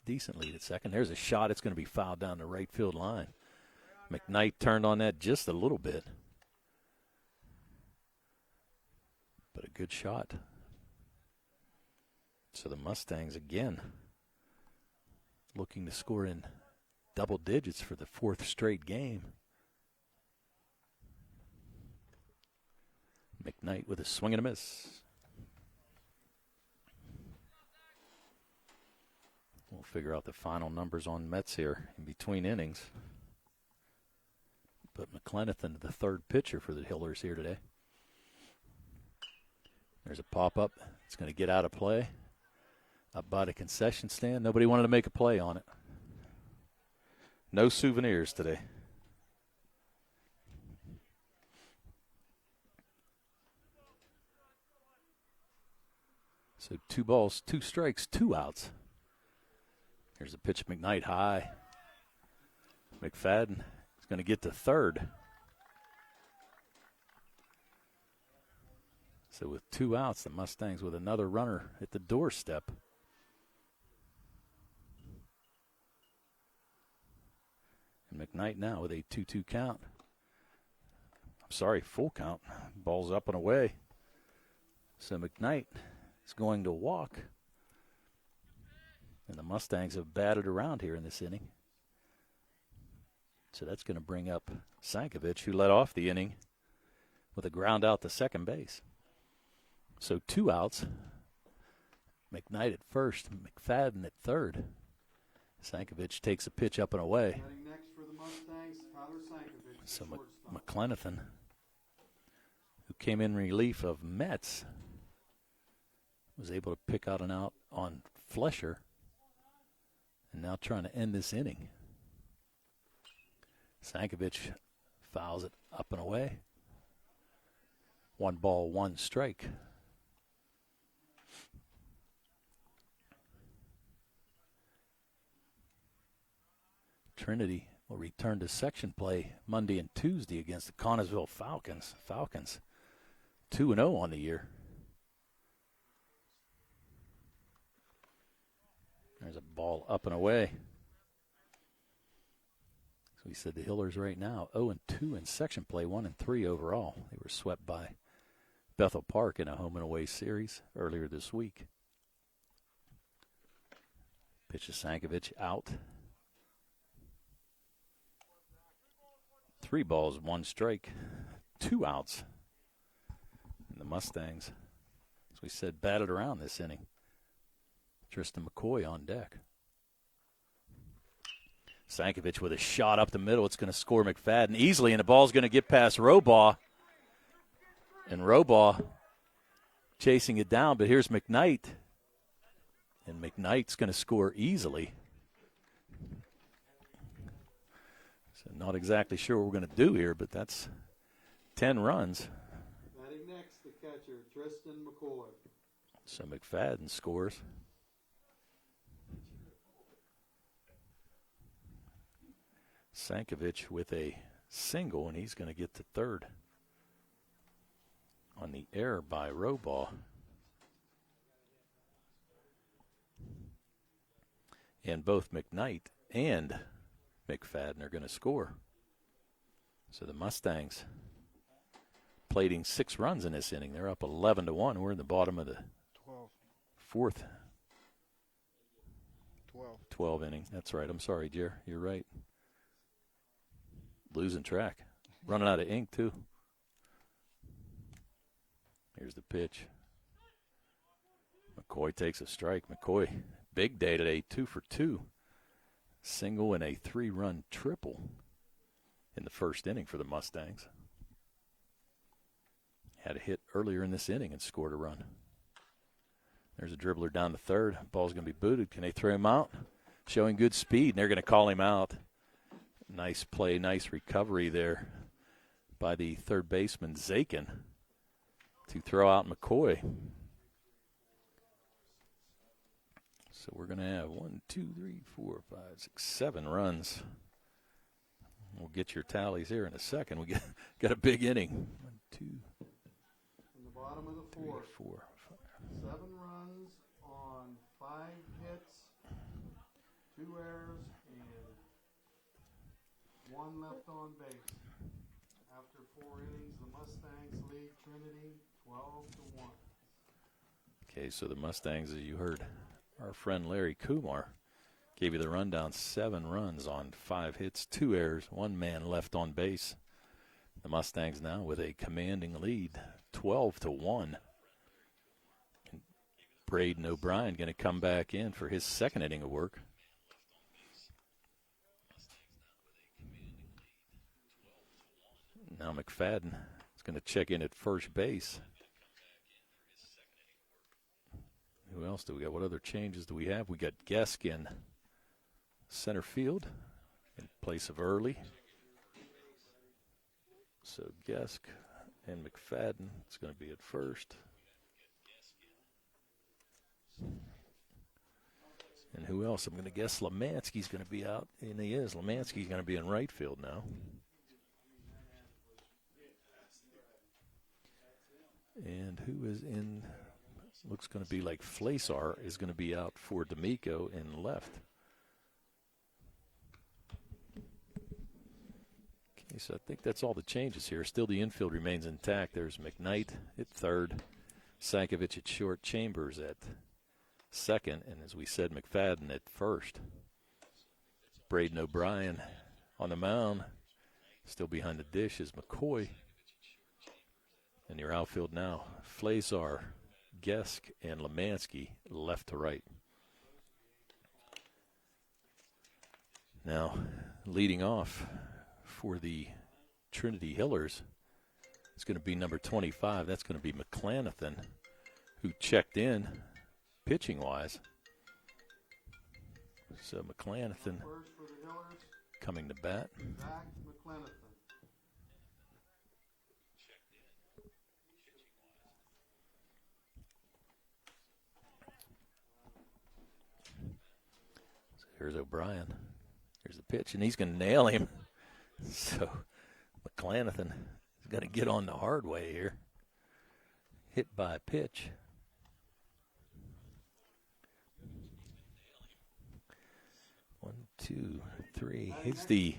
decent lead at second. There's a shot. It's going to be fouled down the right field line. McKnight turned on that just a little bit. But a good shot. So the Mustangs again looking to score in double digits for the 4th straight game. McKnight with a swing and a miss. We'll figure out the final numbers on Mets here in between innings. But McClenathan, the 3rd pitcher for the Hillers here today. There's a pop-up. It's going to get out of play. Up by the concession stand. Nobody wanted to make a play on it. No souvenirs today. So 2 balls, 2 strikes, 2 outs. Here's a pitch, McKnight high. McFadden is going to get to third. So with 2 outs, the Mustangs with another runner at the doorstep. And McKnight now with a 2-2 count. I'm sorry, full count. Ball's up and away. So McKnight is going to walk. And the Mustangs have batted around here in this inning. So that's going to bring up Sankovic, who led off the inning with a ground out to second base. So 2 outs. McKnight at first, McFadden at third. Sankovic takes a pitch up and away. Batting next for the Mustangs, Tyler Sankovic, So shortstop. McClenathan, who came in relief of Metz, was able to pick out an out on Flesher. And now trying to end this inning. Sankovic fouls it up and away. 1 ball, 1 strike. Trinity will return to section play Monday and Tuesday against the Connellsville Falcons. Falcons 2-0 on the year. There's a ball up and away. So we said the Hillers right now 0-2 in section play, 1-3 overall. They were swept by Bethel Park in a home and away series earlier this week. Pitch to Sankovic out. 3 balls, 1 strike, 2 outs. And the Mustangs, as we said, batted around this inning. Tristan McCoy on deck. Sankovic with a shot up the middle. It's going to score McFadden easily, and the ball's going to get past Robaugh. And Robaugh chasing it down, but here's McKnight. And McKnight's going to score easily. So not exactly sure what we're going to do here, but that's 10 runs. Batting next, the catcher, Tristan McCoy. So McFadden scores. Sankovic with a single, and he's going to get to third on the error by Robaugh. And both McKnight and McFadden are going to score. So the Mustangs plating 6 runs in this inning. They're up 11-1. We're in the bottom of the 4th. 12 inning. That's right. I'm sorry, Jer. You're right. Losing track. Running out of ink, too. Here's the pitch. McCoy takes a strike. McCoy, big day today, 2 for 2. Single and a 3-run triple in the first inning for the Mustangs. Had a hit earlier in this inning and scored a run. There's a dribbler down the third. Ball's going to be booted. Can they throw him out? Showing good speed, and they're going to call him out. Nice play, nice recovery there by the third baseman, Zakin, to throw out McCoy. So we're going to have 1, 2, 3, 4, 5, 6, 7 runs. We'll get your tallies here in a second. We got a big inning. 1, 2, In the bottom of the 3, fourth, 4, 5. 7 runs on 5 hits, 2 errors, and 1 left on base. After 4 innings, the Mustangs lead Trinity 12-1. Okay, so the Mustangs, as you heard, our friend Larry Kumar gave you the rundown. 7 runs on 5 hits, 2 errors, 1 man left on base. The Mustangs now with a commanding lead, 12-1. And Braden O'Brien going to come back in for his second inning of work. Now McFadden is going to check in at first base. Who else do we got? What other changes do we have? We got Gesk in center field in place of Early. So Gesk and McFadden is going to be at first. And who else? I'm going to guess Lemansky's going to be out. And he is. Lemansky's going to be in right field now. And who is in? Looks going to be like Flasar is going to be out for D'Amico in left. Okay, so I think that's all the changes here. Still the infield remains intact. There's McKnight at third, Sankovic at short, Chambers at second, and as we said, McFadden at first. Braden O'Brien on the mound. Still behind the dish is McCoy. And your outfield now, Flasar, Gesk, and Lemansky left to right. Now, leading off for the Trinity Hillers, it's going to be number 25. That's going to be McClanathan, who checked in pitching-wise. So McClanathan First for the Hillers, coming to bat. Zach McClenathan. Here's O'Brien. Here's the pitch, and he's going to nail him. So McClanathan is going to get on the hard way here. Hit by a pitch. One, two, three. He's the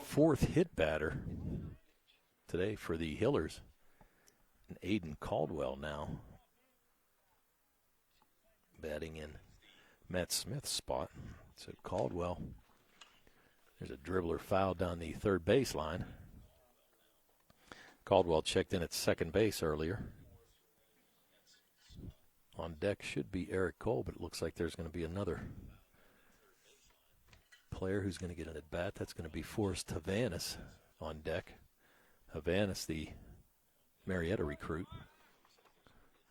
fourth hit batter today for the Hillers. And Aiden Caldwell now batting in Matt Smith's spot. So Caldwell, there's a dribbler foul down the third base line. Caldwell checked in at second base earlier. On deck should be Eric Cole, but it looks like there's going to be another player who's going to get an at-bat. That's going to be Forrest Havanis on deck. Havanis, the Marietta recruit.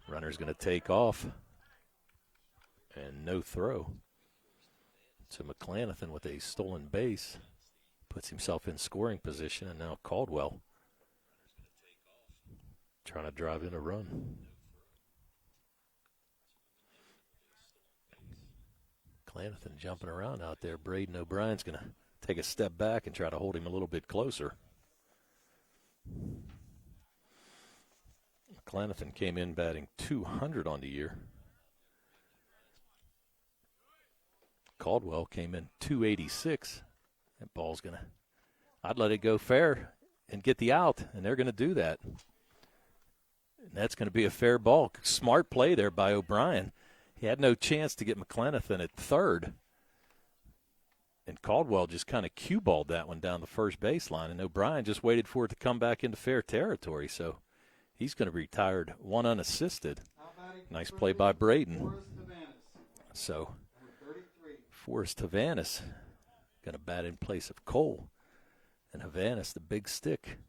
Runner's going to take off. And no throw. So McClanathan with a stolen base puts himself in scoring position, and now Caldwell trying to drive in a run. McClanathan jumping around out there. Braden O'Brien's going to take a step back and try to hold him a little bit closer. McClanathan came in batting .200 on the year. Caldwell came in .286. That ball's going to – I'd let it go fair and get the out, and they're going to do that. And that's going to be a fair ball. Smart play there by O'Brien. He had no chance to get McClanathan at third. And Caldwell just kind of cue-balled that one down the first baseline, and O'Brien just waited for it to come back into fair territory. So he's going to be retired one unassisted. Nice play by Braden. So Forrest Havanis going to bat in place of Cole. And Havanis, the big stick.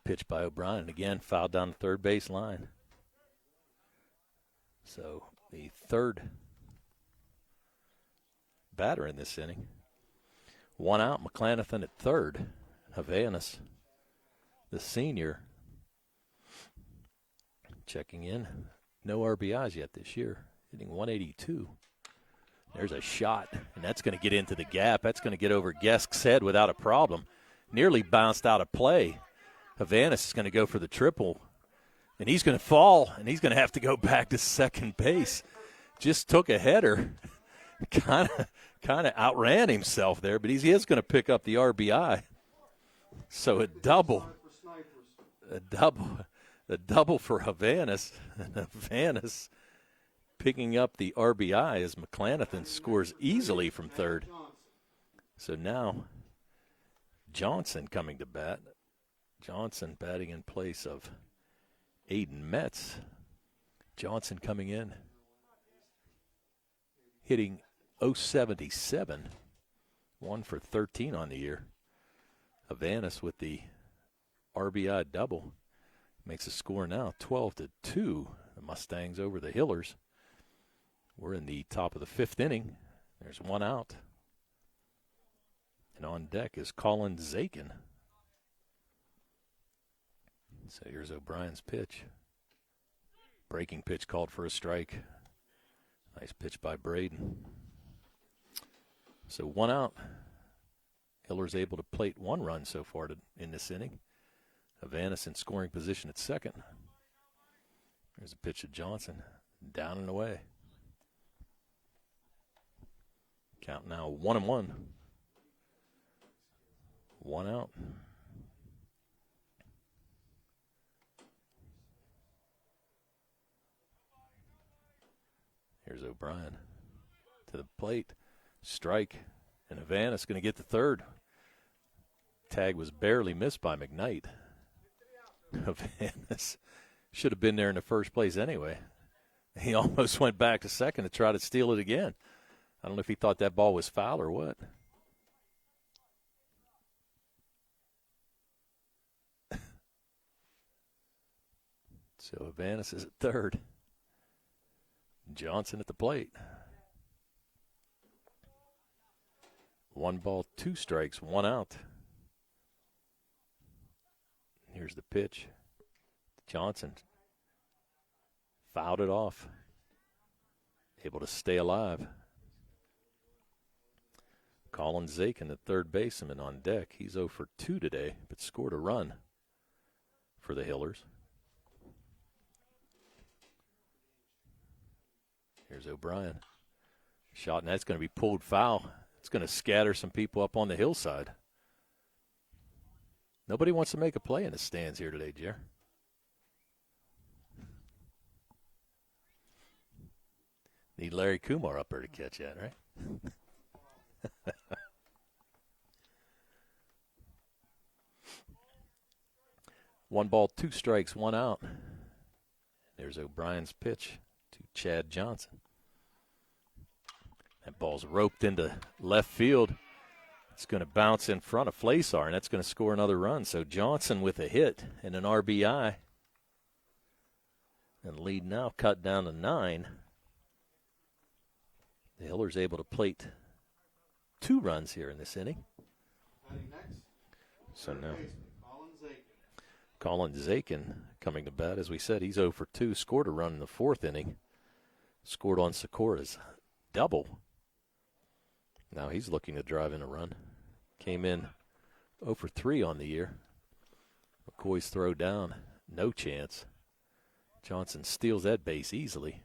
Pitch by O'Brien. Again, fouled down the third base line. So the third batter in this inning. One out, McClanathan at third. Havanis, the senior, checking in. No RBIs yet this year. Hitting 182. There's a shot, and that's going to get into the gap. That's going to get over Gesk's head without a problem. Nearly bounced out of play. Havanis is going to go for the triple, and he's going to fall, and he's going to have to go back to second base. Just took a header. Kind of outran himself there, but he is going to pick up the RBI. So a double for Havanis. Havanis picking up the RBI as McClanathan scores easily from third. So now Johnson coming to bat. Johnson batting in place of Aiden Metz. Johnson coming in, hitting .077, 1 for 13 on the year. Havanis with the RBI double makes the score now 12-2. The Mustangs over the Hillers. We're in the top of the fifth inning. There's one out. And on deck is Colin Zakin. So here's O'Brien's pitch. Breaking pitch called for a strike. Nice pitch by Braden. So one out. Hillers able to plate one run so far in this inning. Havanis in scoring position at second. There's a pitch to Johnson. Down and away. Count now 1-1. One out. Here's O'Brien to the plate. Strike. And Havanis going to get the third. Tag was barely missed by McKnight. Havanis should have been there in the first place anyway. He almost went back to second to try to steal it again. I don't know if he thought that ball was foul or what. So Havanis is at third. Johnson at the plate. 1 ball, 2 strikes, 1 out. Here's the pitch. Johnson fouled it off. Able to stay alive. Colin Zakin, the third baseman, on deck. He's 0 for 2 today, but scored a run for the Hillers. Here's O'Brien. Shot, and that's going to be pulled foul. It's going to scatter some people up on the hillside. Nobody wants to make a play in the stands here today, Jer. Need Larry Kumar up there to catch that, right? 1 ball, 2 strikes, 1 out. There's O'Brien's pitch to Chad Johnson. That ball's roped into left field. It's going to bounce in front of Flasar, and that's going to score another run. So Johnson with a hit and an RBI. And lead now cut down to 9. The Hillers able to plate 2 runs here in this inning. Batting next, So now baseman, Colin Zakin. Colin Zakin coming to bat. As we said, he's 0 for 2. Scored a run in the 4th inning. Scored on Sikura's double. Now he's looking to drive in a run. Came in 0 for 3 on the year. McCoy's throw down, no chance. Johnson steals that base easily.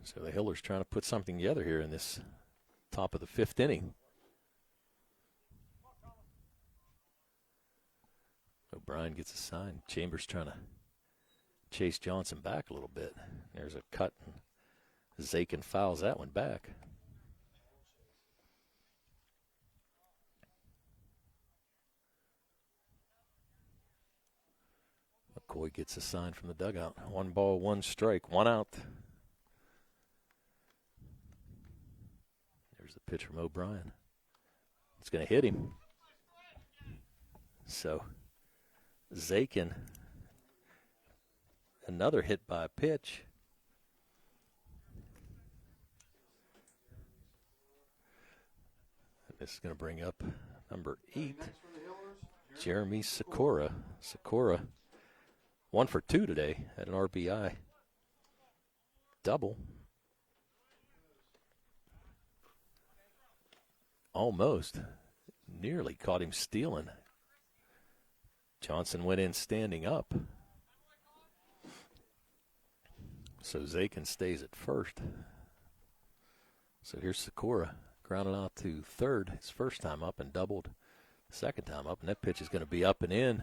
So the Hillers trying to put something together here in this top of the 5th inning. O'Brien gets a sign. Chambers trying to chase Johnson back a little bit. There's a cut. Zakin fouls that one back. McCoy gets a sign from the dugout. 1 ball, 1 strike, 1 out. There's the pitch from O'Brien. It's going to hit him. So Zakin, another hit by a pitch. And this is going to bring up number 8, Next for the Hillers, Jeremy Sikora. Sikora, 1 for 2 today at an RBI double. Almost. Nearly caught him stealing. Johnson went in standing up. So Zakin stays at first. So here's Sikora grounded out to third. His first time up and doubled the second time up. And that pitch is going to be up and in.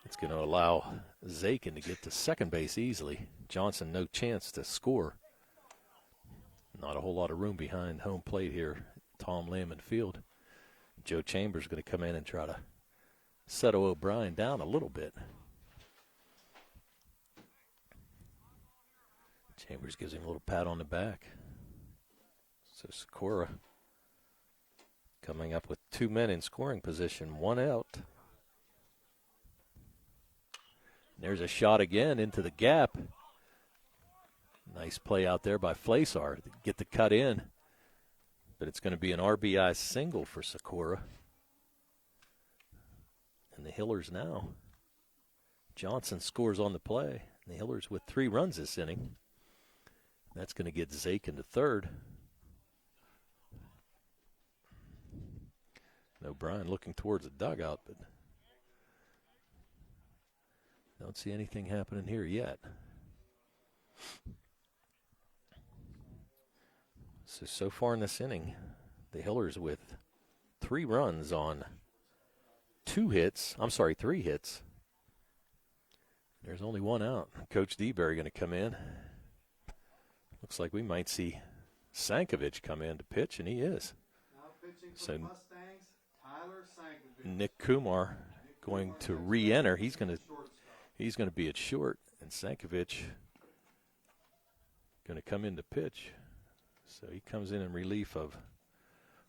It's going to allow Zakin to get to second base easily. Johnson no chance to score. Not a whole lot of room behind home plate here at Tom Lambman Field. Joe Chambers going to come in and try to settle O'Brien down a little bit. Chambers gives him a little pat on the back. So Sikora coming up with 2 men in scoring position, 1 out. There's a shot again into the gap. Nice play out there by Flasar to get the cut in. But it's going to be an RBI single for Sikora. And the Hillers now. Johnson scores on the play. And the Hillers with 3 runs this inning. That's going to get Zakin to third. And O'Brien looking towards the dugout, but don't see anything happening here yet. So far in this inning, the Hillers with 3 runs on 3 hits. There's only 1 out. Coach DeBerry going to come in. Looks like we might see Sankovic come in to pitch, and he is. now pitching for So the Mustangs, Tyler Sankovic. Nick Kumar going to re-enter. He's going to be at short, and Sankovic going to come in to pitch. So he comes in relief of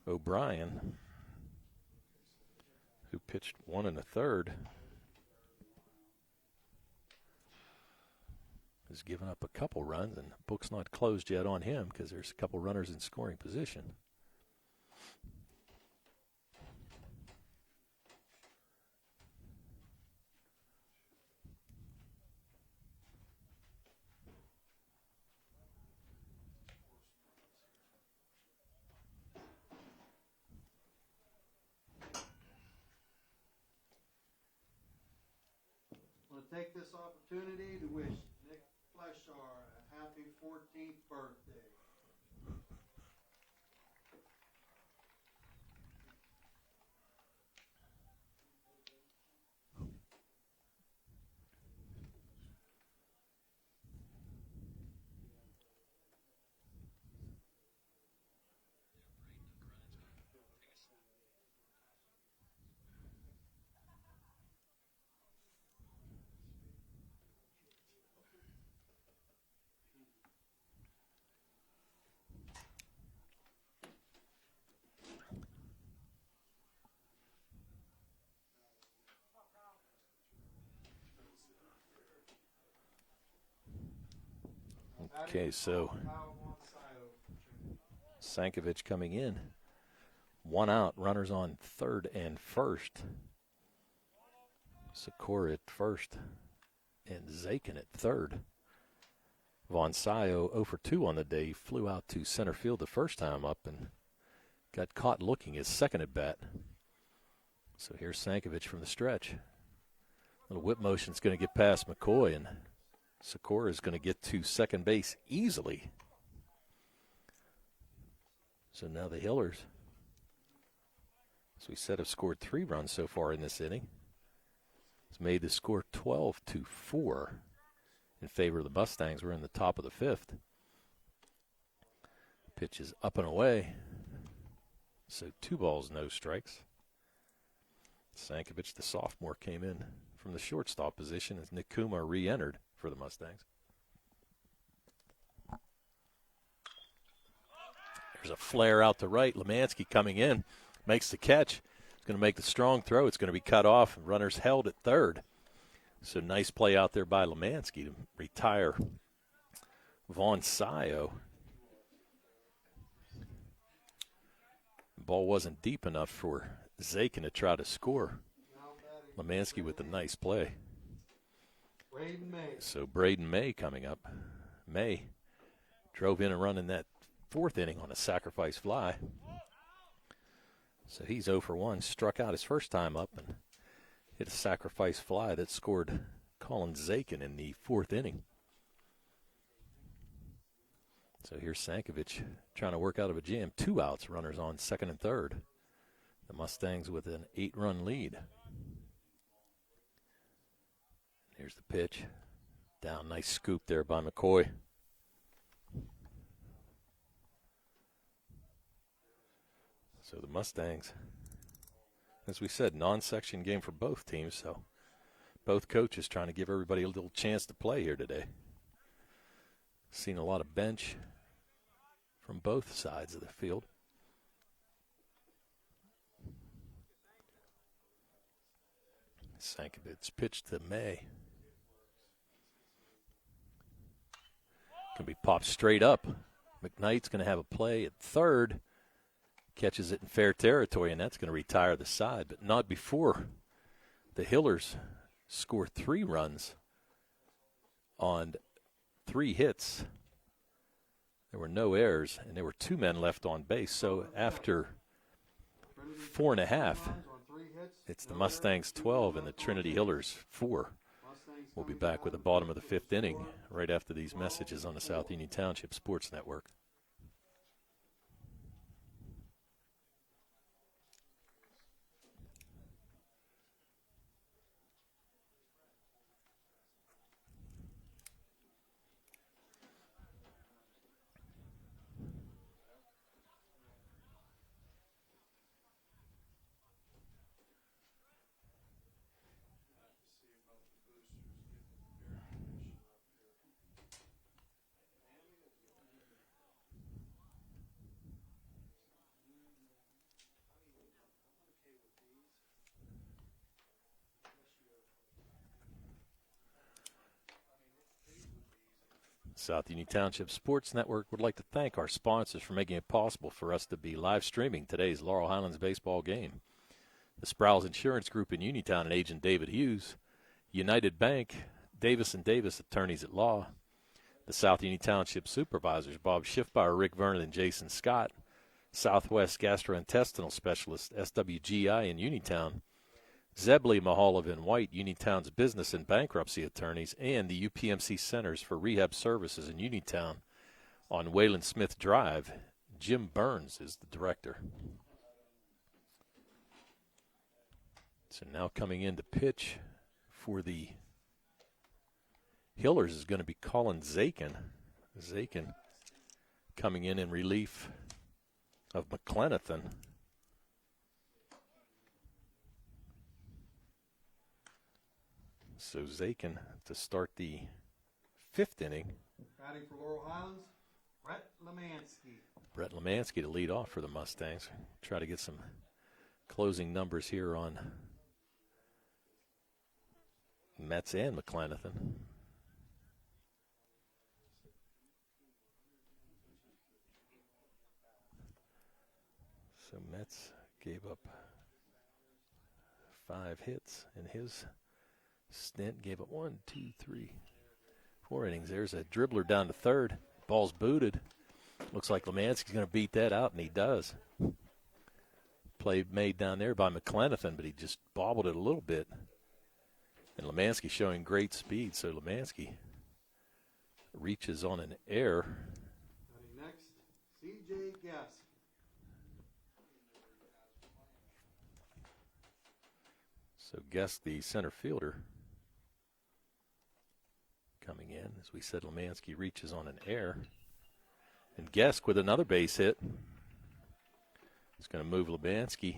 O'Brien, who pitched 1 1/3. Has given up a couple runs, and the book's not closed yet on him because there's a couple runners in scoring position. I want to take this opportunity to wish Nick Fleshar a happy 14th birthday. Okay, so Kyle Monsayo for Trinity. Sankovic coming in. 1 out, runners on third and first. Sikora at first and Zakin at third. Von Sayo 0 for 2 on the day. Flew out to center field the first time up and got caught looking his second at bat. So here's Sankovic from the stretch. Little whip motion's going to get past McCoy, and Sikora is going to get to second base easily. So now the Hillers, as we said, have scored 3 runs so far in this inning. It's made the score 12-4 in favor of the Mustangs. We're in the top of the 5th. Pitch is up and away. So 2 balls, no strikes. Sankovic, the sophomore, came in from the shortstop position as Nick Kumar re-entered for the Mustangs. There's a flare out to right. Lemansky coming in, makes the catch. He's going to make the strong throw. It's going to be cut off, and runners held at third. So nice play out there by Lemansky to retire Von Sayo. The ball wasn't deep enough for Zakin to try to score. Lemansky with a nice play. Braden May. So Braden May coming up. May drove in a run in that 4th inning on a sacrifice fly. So he's 0 for 1. Struck out his first time up and hit a sacrifice fly that scored Colin Zakin in the 4th inning. So here's Sankovic trying to work out of a jam. 2 outs, runners on second and third. The Mustangs with an 8-run lead. Here's the pitch. Down, nice scoop there by McCoy. So the Mustangs, as we said, non-section game for both teams, so both coaches trying to give everybody a little chance to play here today. Seen a lot of bench from both sides of the field. Sankovic pitch to May. Can be popped straight up. McKnight's going to have a play at third. Catches it in fair territory, and that's going to retire the side, but not before the Hillers score 3 runs on 3 hits. There were no errors, and there were 2 men left on base. So after 4.5, it's the Mustangs 12 and the Trinity Hillers 4. We'll be back with the bottom of the 5th inning right after these messages on the South Union Township Sports Network. South Union Township Sports Network would like to thank our sponsors for making it possible for us to be live streaming today's Laurel Highlands baseball game. The Sproul's Insurance Group in Uniontown and agent David Hughes, United Bank, Davis & Davis Attorneys at Law, the South Union Township Supervisors Bob Schiffbauer, Rick Vernon, and Jason Scott, Southwest Gastrointestinal Specialist SWGI in Uniontown, Zebley, Mahalovic, White, Uniontown's business and bankruptcy attorneys, and the UPMC Centers for Rehab Services in Uniontown on Wayland Smith Drive. Jim Burns is the director. So now coming in to pitch for the Hillers is going to be Colin Zakin. Zakin coming in relief of McClenathan. So Zakin to start the 5th inning. Batting for Laurel Highlands, Brett Lemansky. Brett Lemansky to lead off for the Mustangs. Try to get some closing numbers here on Metz and McClenathan. So Metz gave up 5 hits in his stint. Gave up 1, 2, 3, 4 innings. There's a dribbler down to third. Ball's booted. Looks like Lemansky's going to beat that out, and he does. Play made down there by McClenathan, but he just bobbled it a little bit. And Lemansky showing great speed, so Lemansky reaches on an error. Next, C.J. Guest. So Guess, the center fielder, coming in. As we said, Lemansky reaches on an error. And Gesk with another base hit. It's going to move Lemansky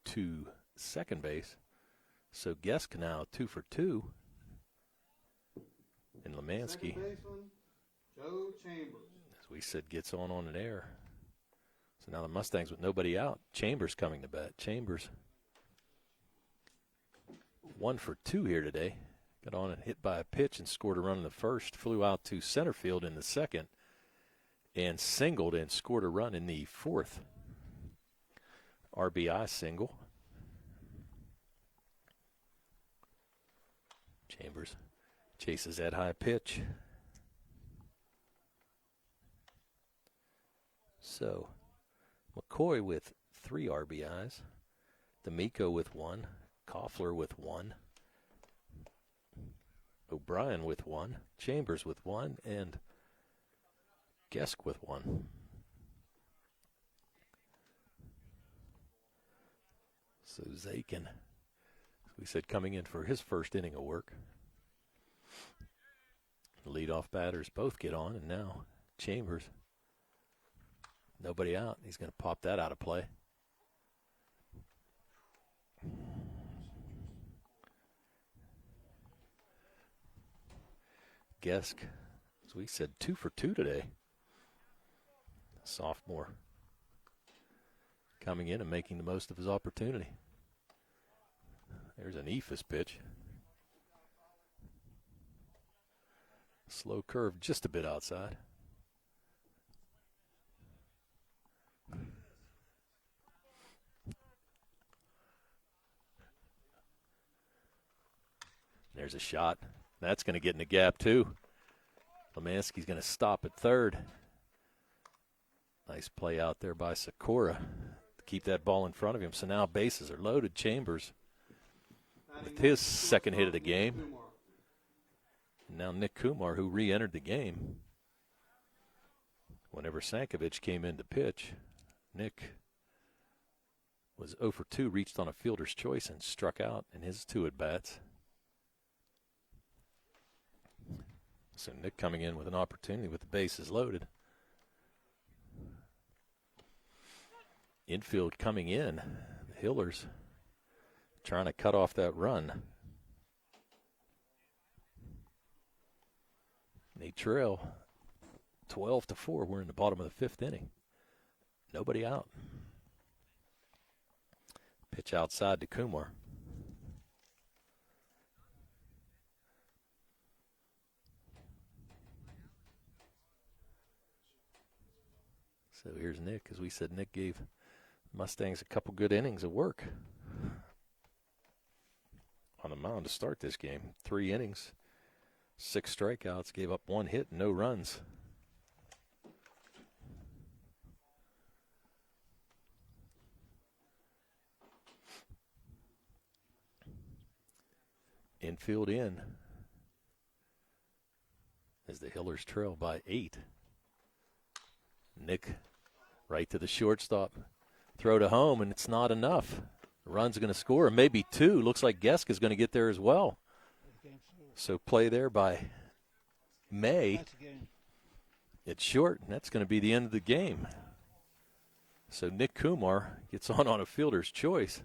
to second base. So Gesk now 2 for 2. And Lemansky, Second baseman, Joe Chambers. as we said, gets on an error. So now the Mustangs with nobody out. Chambers coming to bat. Chambers 1 for 2 here today. Got on and hit by a pitch and scored a run in the first. Flew out to center field in the second. And singled and scored a run in the fourth. RBI single. Chambers chases that high pitch. So McCoy with 3 RBIs. D'Amico with 1. Koffler with 1. O'Brien with 1. Chambers with 1. And Gesk with 1. So Zakin, as we said, coming in for his first inning of work. The leadoff batters both get on, and now Chambers, nobody out. He's going to pop that out of play. Gesk, as we said, 2 for 2 today. Sophomore coming in and making the most of his opportunity. There's an Ephus pitch. Slow curve just a bit outside. There's a shot. That's going to get in the gap too. Lemansky's going to stop at third. Nice play out there by Sakura to keep that ball in front of him. So now bases are loaded. Chambers with his second hit of the game. And now Nick Kumar, who re-entered the game. Whenever Sankovic came in to pitch, Nick was 0 for 2, reached on a fielder's choice and struck out in his 2 at-bats. So Nick coming in with an opportunity with the bases loaded. Infield coming in. The Hillers trying to cut off that run. They trail 12-4. We're in the bottom of the 5th inning. Nobody out. Pitch outside to Kumar. So here's Nick. As we said, Nick gave Mustangs a couple good innings of work on the mound to start this game. 3 innings, 6 strikeouts, gave up 1 hit, no runs. Infield in as the Hillers trail by 8. Nick right to the shortstop. Throw to home, and it's not enough. The run's going to score, maybe 2. Looks like Gesk is going to get there as well. So play there by May. It's short, and that's going to be the end of the game. So Nick Kumar gets on a fielder's choice.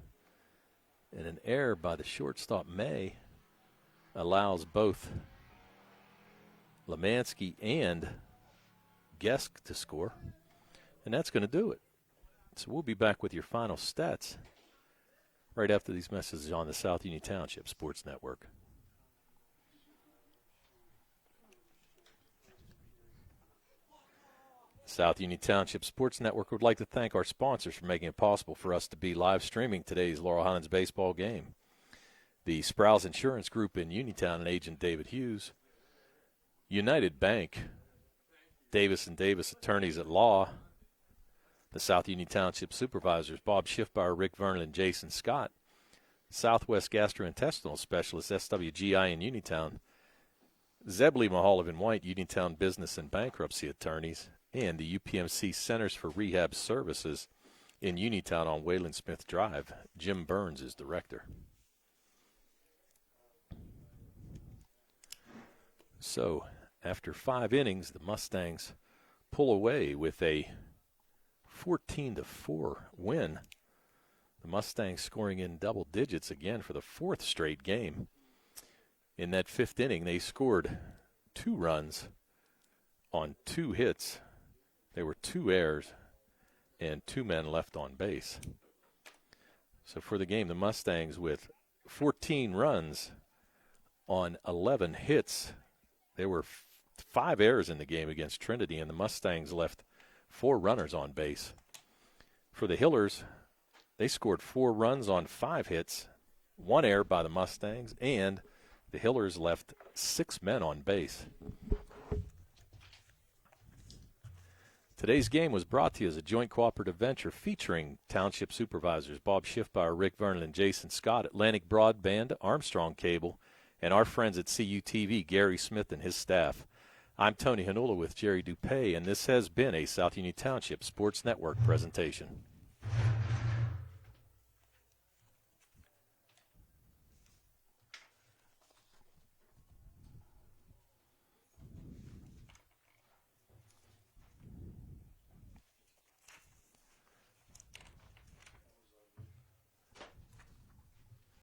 And an error by the shortstop, May, allows both Lemansky and Gesk to score. And that's going to do it. So we'll be back with your final stats right after these messages on the South Union Township Sports Network. South Union Township Sports Network would like to thank our sponsors for making it possible for us to be live streaming today's Laurel Highlands baseball game. The Sprouse Insurance Group in Uniontown and agent David Hughes, United Bank, Davis & Davis Attorneys at Law, the South Union Township Supervisors Bob Schiffbauer, Rick Vernon, and Jason Scott, Southwest Gastrointestinal Specialist SWGI in Uniontown, Zebly Mahalovic and White, Uniontown Business and Bankruptcy Attorneys, and the UPMC Centers for Rehab Services in Uniontown on Wayland Smith Drive. Jim Burns is director. So, after 5 innings, the Mustangs pull away with a 14-4 win. The Mustangs scoring in double digits again for the 4th straight game. In that 5th inning, they scored 2 runs on 2 hits. There were 2 errors and 2 men left on base. So for the game, the Mustangs with 14 runs on 11 hits. There were 5 errors in the game against Trinity, and the Mustangs left 4 runners on base. For the Hillers, they scored 4 runs on 5 hits, 1 error by the Mustangs, and the Hillers left 6 men on base. Today's game was brought to you as a joint cooperative venture featuring Township Supervisors Bob Schiffbauer, Rick Vernon, and Jason Scott, Atlantic Broadband, Armstrong Cable, and our friends at CUTV, Gary Smith and his staff. I'm Tony Hanula with Jerry Dupay, and this has been a South Union Township Sports Network presentation.